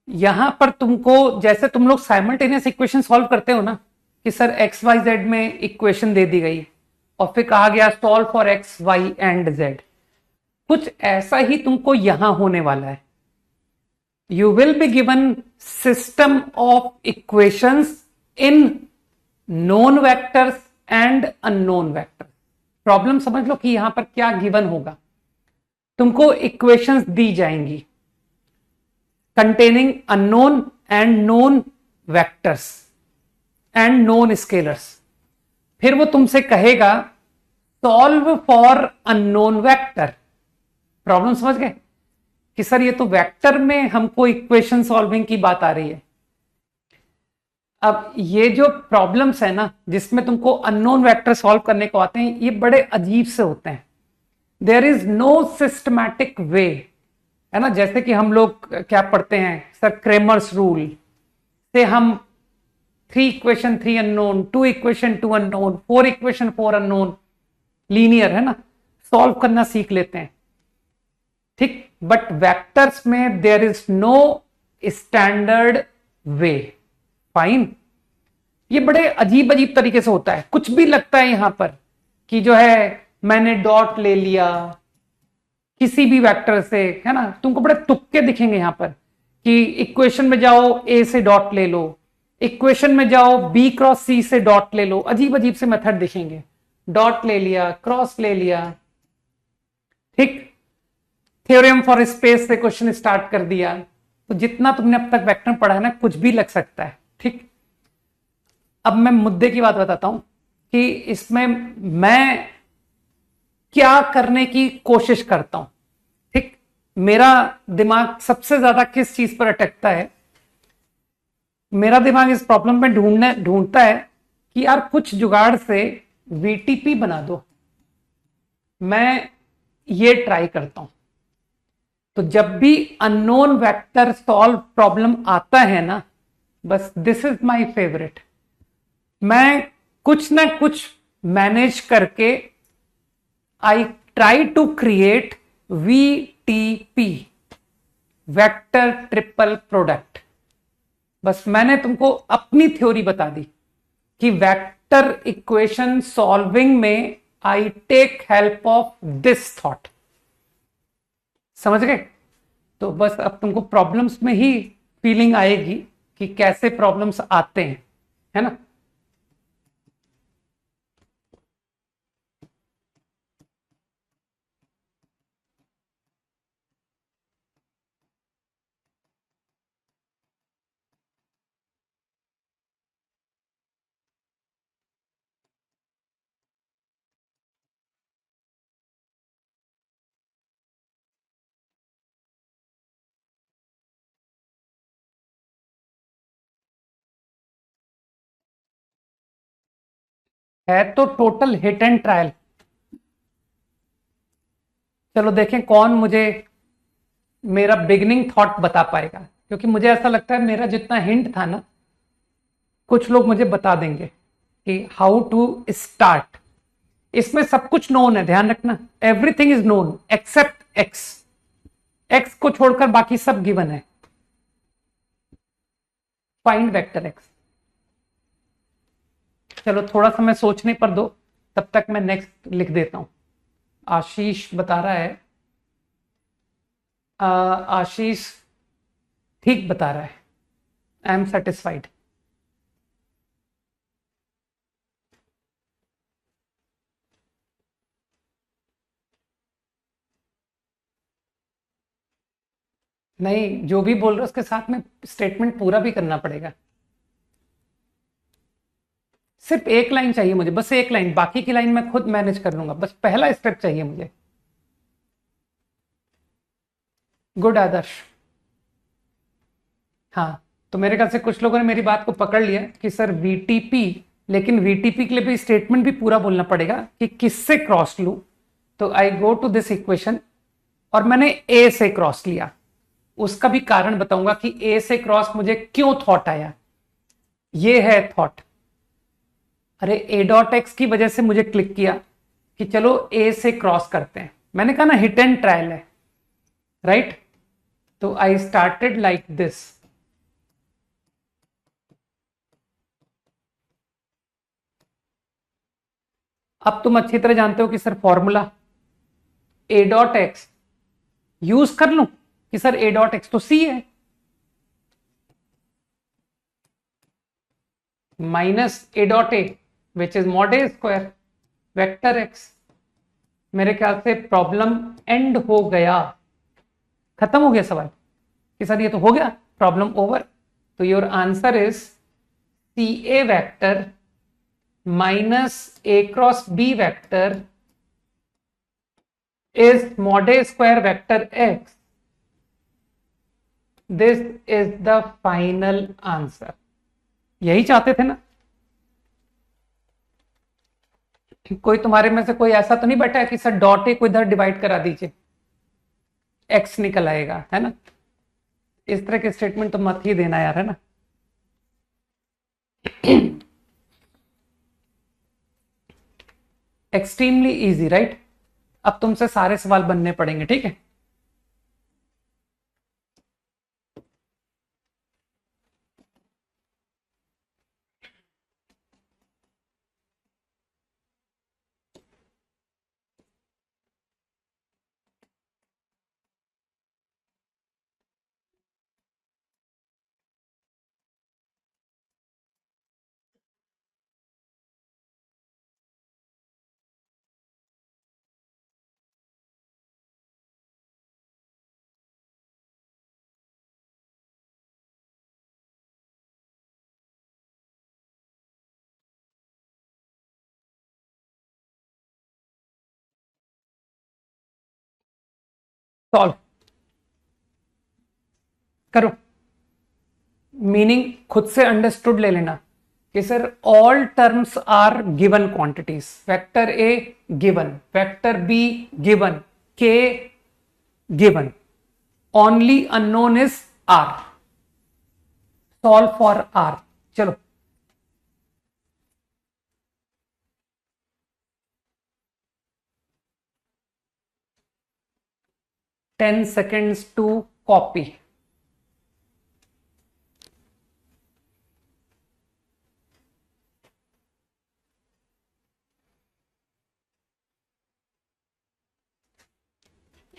यहां पर तुमको, जैसे तुम लोग साइमल्टेनियस इक्वेशन सॉल्व करते हो ना, कि सर एक्स वाई जेड में इक्वेशन दे दी गई और फिर कहा गया solve for x y and z, कुछ ऐसा ही तुमको यहां होने वाला है। You will be given system of equations in known vectors and unknown vectors. Problem समझ लो कि यहां पर क्या गिवन होगा। तुमको इक्वेशंस दी जाएंगी containing unknown and known vectors and known scalars। फिर वो तुमसे कहेगा solve for unknown vector. Problem समझ गए कि सर ये तो वेक्टर में हमको इक्वेशन सॉल्विंग की बात आ रही है। अब ये जो प्रॉब्लम्स है ना, जिसमें तुमको अननोन वेक्टर सॉल्व करने को आते हैं, ये बड़े अजीब से होते हैं। There is no systematic way, है ना। जैसे कि हम लोग क्या पढ़ते हैं सर, क्रेमर्स रूल से हम 3 equation 3 unknown, 2 equation 2 unknown, 4 equation 4 unknown, linear, है ना, सॉल्व करना सीख लेते हैं, ठीक। बट वेक्टर्स में there is no standard way. Fine. ये बड़े अजीब अजीब तरीके से होता है, कुछ भी लगता है यहां पर कि जो है मैंने डॉट ले लिया किसी भी वेक्टर से, है ना। तुमको बड़े तुक्के दिखेंगे यहां पर कि इक्वेशन में जाओ ए से डॉट ले लो, इक्वेशन में जाओ बी क्रॉस सी से डॉट ले लो, अजीब अजीब से मेथड दिखेंगे। डॉट ले लिया, क्रॉस ले लिया, ठीक। थ्योरम फॉर स्पेस से क्वेश्चन स्टार्ट कर दिया। तो जितना तुमने अब तक वेक्टर पढ़ा है ना, कुछ भी लग सकता है, ठीक। अब मैं मुद्दे की बात बताता हूं कि इसमें मैं क्या करने की कोशिश करता हूं, ठीक। मेरा दिमाग सबसे ज्यादा किस चीज पर अटकता है? मेरा दिमाग इस प्रॉब्लम में ढूंढता है कि यार कुछ जुगाड़ से वीटीपी बना दो। मैं ये ट्राई करता हूं। तो जब भी अननोन वेक्टर सॉल्व प्रॉब्लम आता है ना, बस दिस इज माय फेवरेट। मैं कुछ ना कुछ मैनेज करके I try to create VTP, vector triple product. बस मैंने तुमको अपनी थ्योरी बता दी कि वेक्टर इक्वेशन सॉल्विंग में I take help of this thought. समझ गए? तो बस अब तुमको प्रॉब्लम्स में ही फीलिंग आएगी कि कैसे प्रॉब्लम्स आते हैं, है ना। है तो टोटल हिट एंड ट्रायल। चलो देखें कौन मुझे मेरा बिगिनिंग थॉट बता पाएगा, क्योंकि मुझे ऐसा लगता है मेरा जितना हिंट था ना, कुछ लोग मुझे बता देंगे कि हाउ टू स्टार्ट। इसमें सब कुछ नोन है, ध्यान रखना, everything is known except x. X को छोड़कर बाकी सब गिवन है। Find vector x. चलो थोड़ा समय सोचने पर दो, तब तक मैं नेक्स्ट लिख देता हूं। आशीष बता रहा है, आशीष ठीक बता रहा है, आई एम सेटिस्फाइड। नहीं, जो भी बोल रहे हो उसके साथ में स्टेटमेंट पूरा भी करना पड़ेगा। सिर्फ एक लाइन चाहिए मुझे, बस एक लाइन, बाकी की लाइन मैं खुद मैनेज कर लूंगा, बस पहला स्टेप चाहिए मुझे। गुड आदर्श। हाँ तो मेरे ख्याल से कुछ लोगों ने मेरी बात को पकड़ लिया कि सर वीटीपी, लेकिन वीटीपी के लिए भी स्टेटमेंट भी पूरा बोलना पड़ेगा कि किससे क्रॉस लूं। तो आई गो टू दिस इक्वेशन और मैंने ए से क्रॉस लिया। उसका भी कारण बताऊंगा कि ए से क्रॉस मुझे क्यों थॉट आया। ये है थॉट। अरे ए डॉट एक्स की वजह से मुझे क्लिक किया कि चलो ए से क्रॉस करते हैं। मैंने कहा ना हिट एंड ट्रायल है, राइट? तो आई स्टार्टेड लाइक दिस। अब तुम अच्छी तरह जानते हो कि सर फॉर्मूला ए डॉट एक्स यूज कर लूं कि सर ए डॉट एक्स तो सी है, minus A dot A which is mod A square vector x. मेरे ख्याल से प्रॉब्लम एंड हो गया, खत्म हो गया सवाल कि सर ये तो हो गया, प्रॉब्लम ओवर। तो your answer is c a vector minus a cross B vector is mod A square vector x. This is the final answer. यही चाहते थे ना? कोई तुम्हारे में से कोई ऐसा तो नहीं बैठा है कि सर डॉट ए को इधर डिवाइड करा दीजिए, एक्स निकल आएगा, है ना? इस तरह के स्टेटमेंट तो मत ही देना यार, है ना? Extremely easy, right? अब तुमसे सारे सवाल बनने पड़ेंगे, ठीक है? सॉल्व करो। मीनिंग खुद से अंडरस्टूड ले लेना कि sir all terms are given quantities. Vector A given, vector B given, K given, only unknown is R. Solve for R. चलो टेन सेकेंड्स टू कॉपी।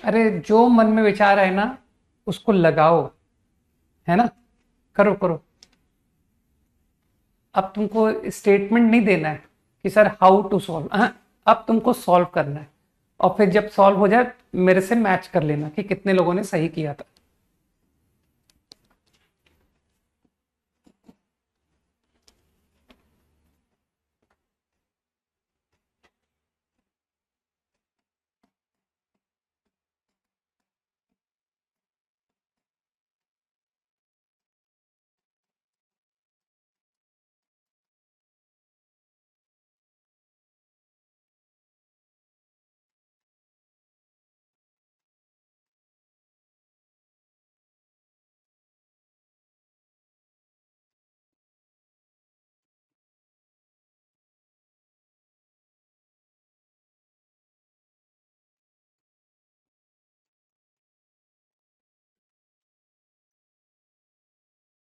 अरे जो मन में विचार है ना उसको लगाओ, है ना? करो करो। अब तुमको स्टेटमेंट नहीं देना है कि सर हाउ टू सॉल्व, अब तुमको सॉल्व करना है और फिर जब सॉल्व हो जाए मेरे से मैच कर लेना कि कितने लोगों ने सही किया था।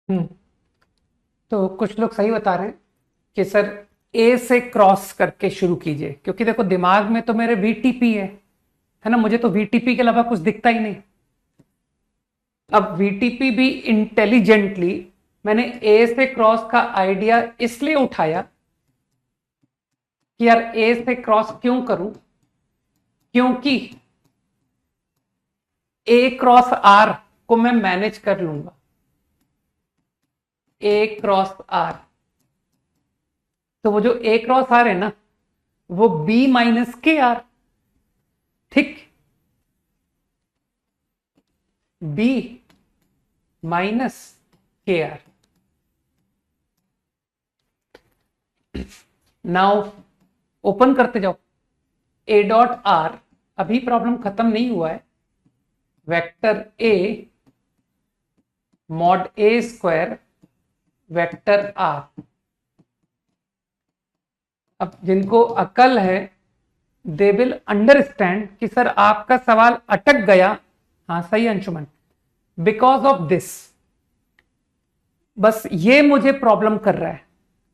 हम्म। तो कुछ लोग सही बता रहे हैं कि सर ए से क्रॉस करके शुरू कीजिए, क्योंकि देखो दिमाग में तो मेरे वीटीपी है ना? मुझे तो वीटीपी के अलावा कुछ दिखता ही नहीं। अब वीटीपी भी इंटेलिजेंटली मैंने ए से क्रॉस का आइडिया इसलिए उठाया कि यार ए से क्रॉस क्यों करूं, क्योंकि ए क्रॉस आर को मैं मैनेज कर लूंगा। ए क्रॉस आर, तो वो जो ए क्रॉस आर है ना वो बी माइनस के आर, ठीक? B minus k r. Now open करते जाओ, ए डॉट आर, अभी प्रॉब्लम खत्म नहीं हुआ है, vector a mod A square vector r. अब जिनको अकल है दे विल अंडरस्टैंड कि सर आपका सवाल अटक गया। हाँ सही अंशुमन, बिकॉज ऑफ दिस, बस ये मुझे प्रॉब्लम कर रहा है,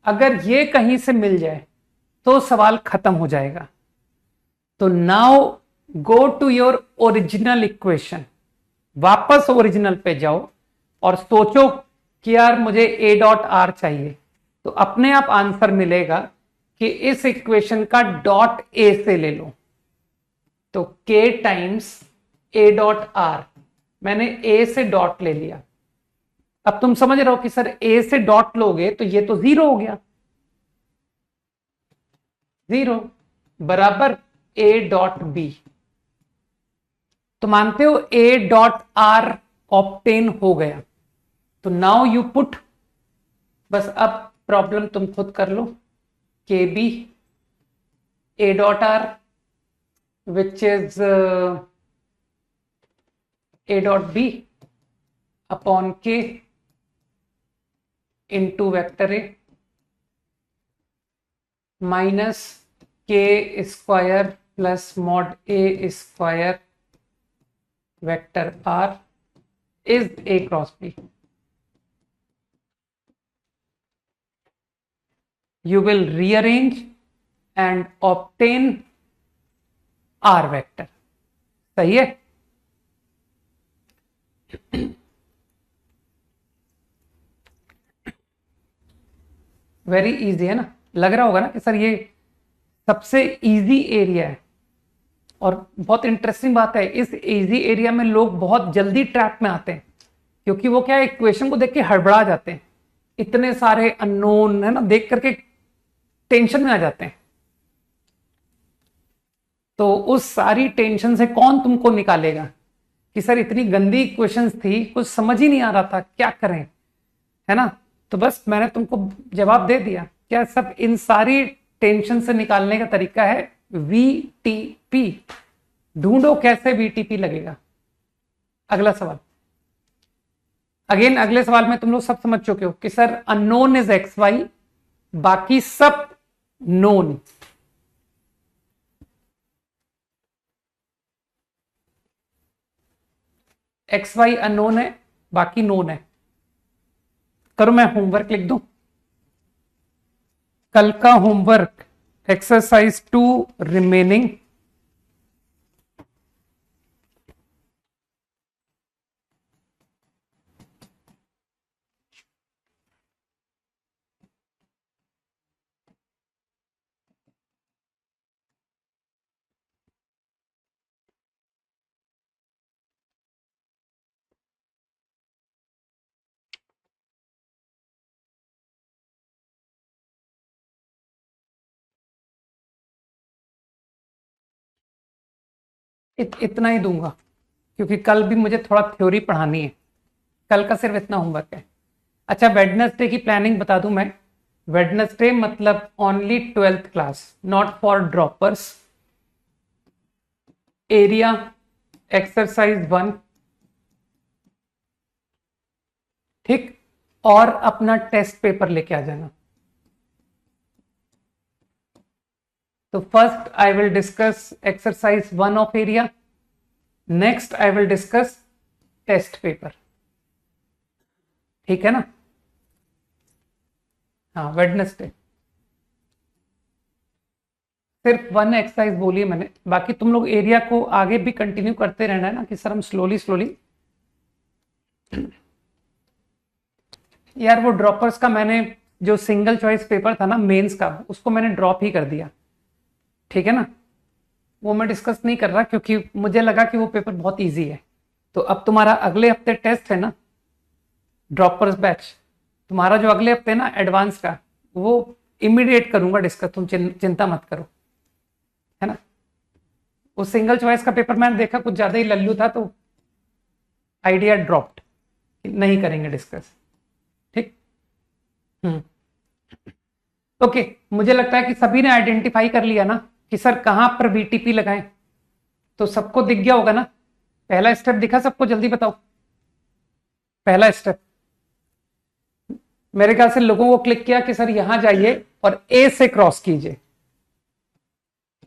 अगर ये कहीं से मिल जाए तो सवाल खत्म हो जाएगा। तो now go to your original equation, वापस ओरिजिनल पे जाओ और सोचो कि यार मुझे ए डॉट आर चाहिए, तो अपने आप आंसर मिलेगा कि इस इक्वेशन का डॉट ए से ले लो। तो के टाइम्स ए डॉट आर, मैंने ए से डॉट ले लिया। अब तुम समझ रहे हो कि सर ए से डॉट लोगे तो ये तो जीरो हो गया, जीरो बराबर ए डॉट बी। तो मानते हो ए डॉट आर ऑब्टेन हो गया। तो नाउ यू पुट, बस अब प्रॉब्लम तुम खुद कर लो, k b a dot r which is a dot b upon k into vector a minus k square plus mod A square vector r is a cross b. You will rearrange and obtain R vector। सही है? Very easy है ना, लग रहा होगा ना कि sir ये सबसे इजी एरिया है। और बहुत इंटरेस्टिंग बात है, इस इजी एरिया में लोग बहुत जल्दी ट्रैप में आते हैं, क्योंकि वो क्या है, इक्वेशन को देख के हड़बड़ा जाते हैं, इतने सारे अननोन है ना, देख करके टेंशन में आ जाते हैं। तो उस सारी टेंशन से कौन तुमको निकालेगा कि सर इतनी गंदी इक्वेशंस थी, कुछ समझ ही नहीं आ रहा था क्या करें, है ना। तो बस मैंने तुमको जवाब दे दिया। क्या सब इन सारी टेंशन से निकालने का तरीका है वीटीपी। ढूंढो कैसे वीटीपी लगेगा। अगला सवाल, अगेन अगले सवाल में तुम लोग सब समझ चुके हो कि sir unknown is x y, बाकी सब नोन। एक्स वाई अननोन है, बाकी नोन है। करो, मैं होमवर्क लिख दूं, कल का होमवर्क एक्सरसाइज 2 रिमेनिंग। इतना ही दूंगा क्योंकि कल भी मुझे थोड़ा थ्योरी पढ़ानी है, कल का सिर्फ इतना होमवर्क है। अच्छा, वेडनेसडे की प्लानिंग बता दूं मैं। वेडनेसडे मतलब only 12th class, not for droppers. Area exercise 1, ठीक, और अपना टेस्ट पेपर लेके आ जाना। तो first I will discuss exercise 1 of area, next I will discuss test paper, ठीक है ना। हाँ, वेडनेसडे सिर्फ 1 एक्सरसाइज बोली है मैंने, बाकी तुम लोग एरिया को आगे भी कंटिन्यू करते रहना है ना, कि सर हम स्लोली स्लोली। यार वो ड्रॉपर्स का मैंने जो सिंगल चॉइस पेपर था ना मेंस का, उसको मैंने ड्रॉप ही कर दिया, ठीक है ना। वो मैं डिस्कस नहीं कर रहा क्योंकि मुझे लगा कि वो पेपर बहुत इजी है। तो अब तुम्हारा अगले हफ्ते टेस्ट है ना, ड्रॉपर्स बैच, तुम्हारा जो अगले हफ्ते ना एडवांस का, वो इमीडिएट करूंगा डिस्कस, तुम चिंता मत करो, है ना। वो सिंगल चॉइस का पेपर मैंने देखा कुछ ज्यादा ही लल्लू था, तो आइडिया ड्रॉप्ड, नहीं करेंगे डिस्कस। ओके, मुझे लगता है कि सभी ने आइडेंटिफाई कर लिया ना कि सर कहां पर बीटीपी लगाएं। तो सबको दिख गया होगा ना, पहला स्टेप दिखा सबको, जल्दी बताओ। पहला स्टेप मेरे ख्याल से लोगों को क्लिक किया कि सर यहां जाइए और ए से क्रॉस कीजिए,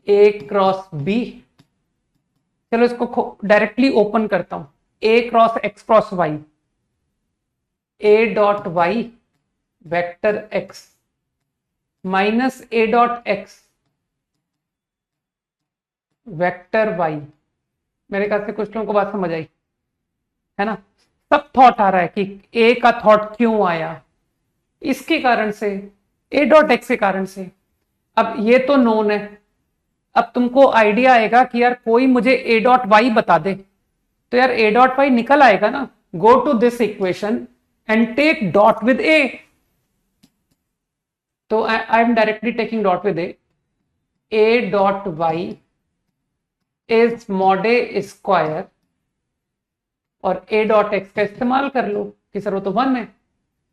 ए क्रॉस बी। चलो इसको डायरेक्टली ओपन करता हूं, A cross X cross Y, A dot Y vector x minus A dot X vector Y. मेरे ख्याल से कुछ लोगों को बात समझ आई है ना। सब थॉट आ रहा है कि ए का थॉट क्यों आया, इसके कारण से, ए डॉट एक्स के कारण से। अब ये तो नोन है, अब तुमको आइडिया आएगा कि यार कोई मुझे ए डॉट वाई बता दे, तो यार ए डॉट वाई निकल आएगा ना। Go to this equation and take dot with A. तो I am directly taking dot with A dot Y is mod A square, और ए डॉट एक्स का इस्तेमाल कर लो कि सर वो तो 1 है।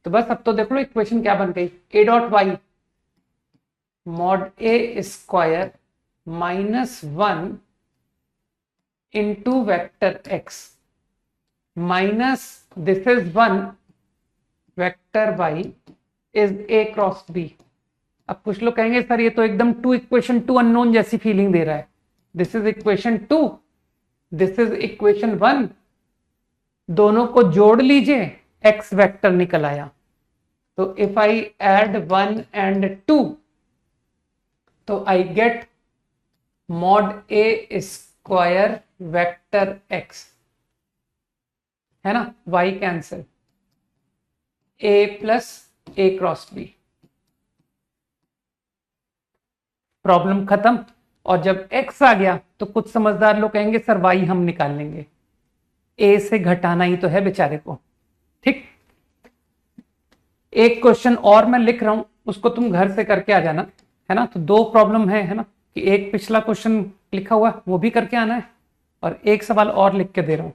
तो बस अब तो देख लो इक्वेशन क्या बन गई, a dot y mod A square minus 1 into vector x minus this is 1 vector y is a cross b. अब कुछ लोग कहेंगे सर ये तो एकदम इक्वेशन 2 अननोन जैसी फीलिंग दे रहा है। This is equation 2, this is equation 1, दोनों को जोड़ लीजिए, एक्स वेक्टर निकल आया। तो इफ आई एड 1 एंड 2 तो I get mod A square vector x, है ना, वाई कैंसिल, ए प्लस ए क्रॉस बी। प्रॉब्लम खत्म। और जब x आ गया तो कुछ समझदार लोग कहेंगे सर y हम निकाल लेंगे, a से घटाना ही तो है बेचारे को। ठीक, एक क्वेश्चन और मैं लिख रहा हूं, उसको तुम घर से करके आ जाना, है ना। तो 2 प्रॉब्लम है ना, कि एक पिछला क्वेश्चन लिखा हुआ वो भी करके आना है, और एक सवाल और लिख के दे रहा हूं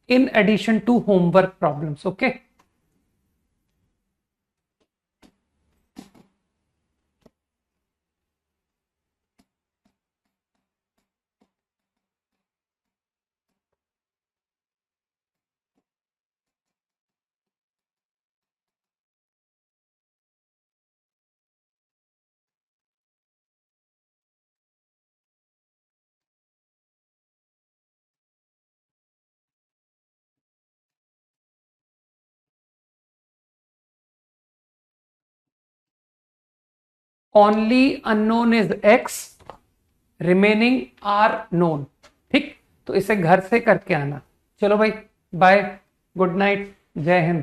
in addition to homework problems. Okay, only unknown is x, remaining are known. ठीक, तो इसे घर से करके आना। चलो भाई, बाय, गुड नाइट, जय हिंद।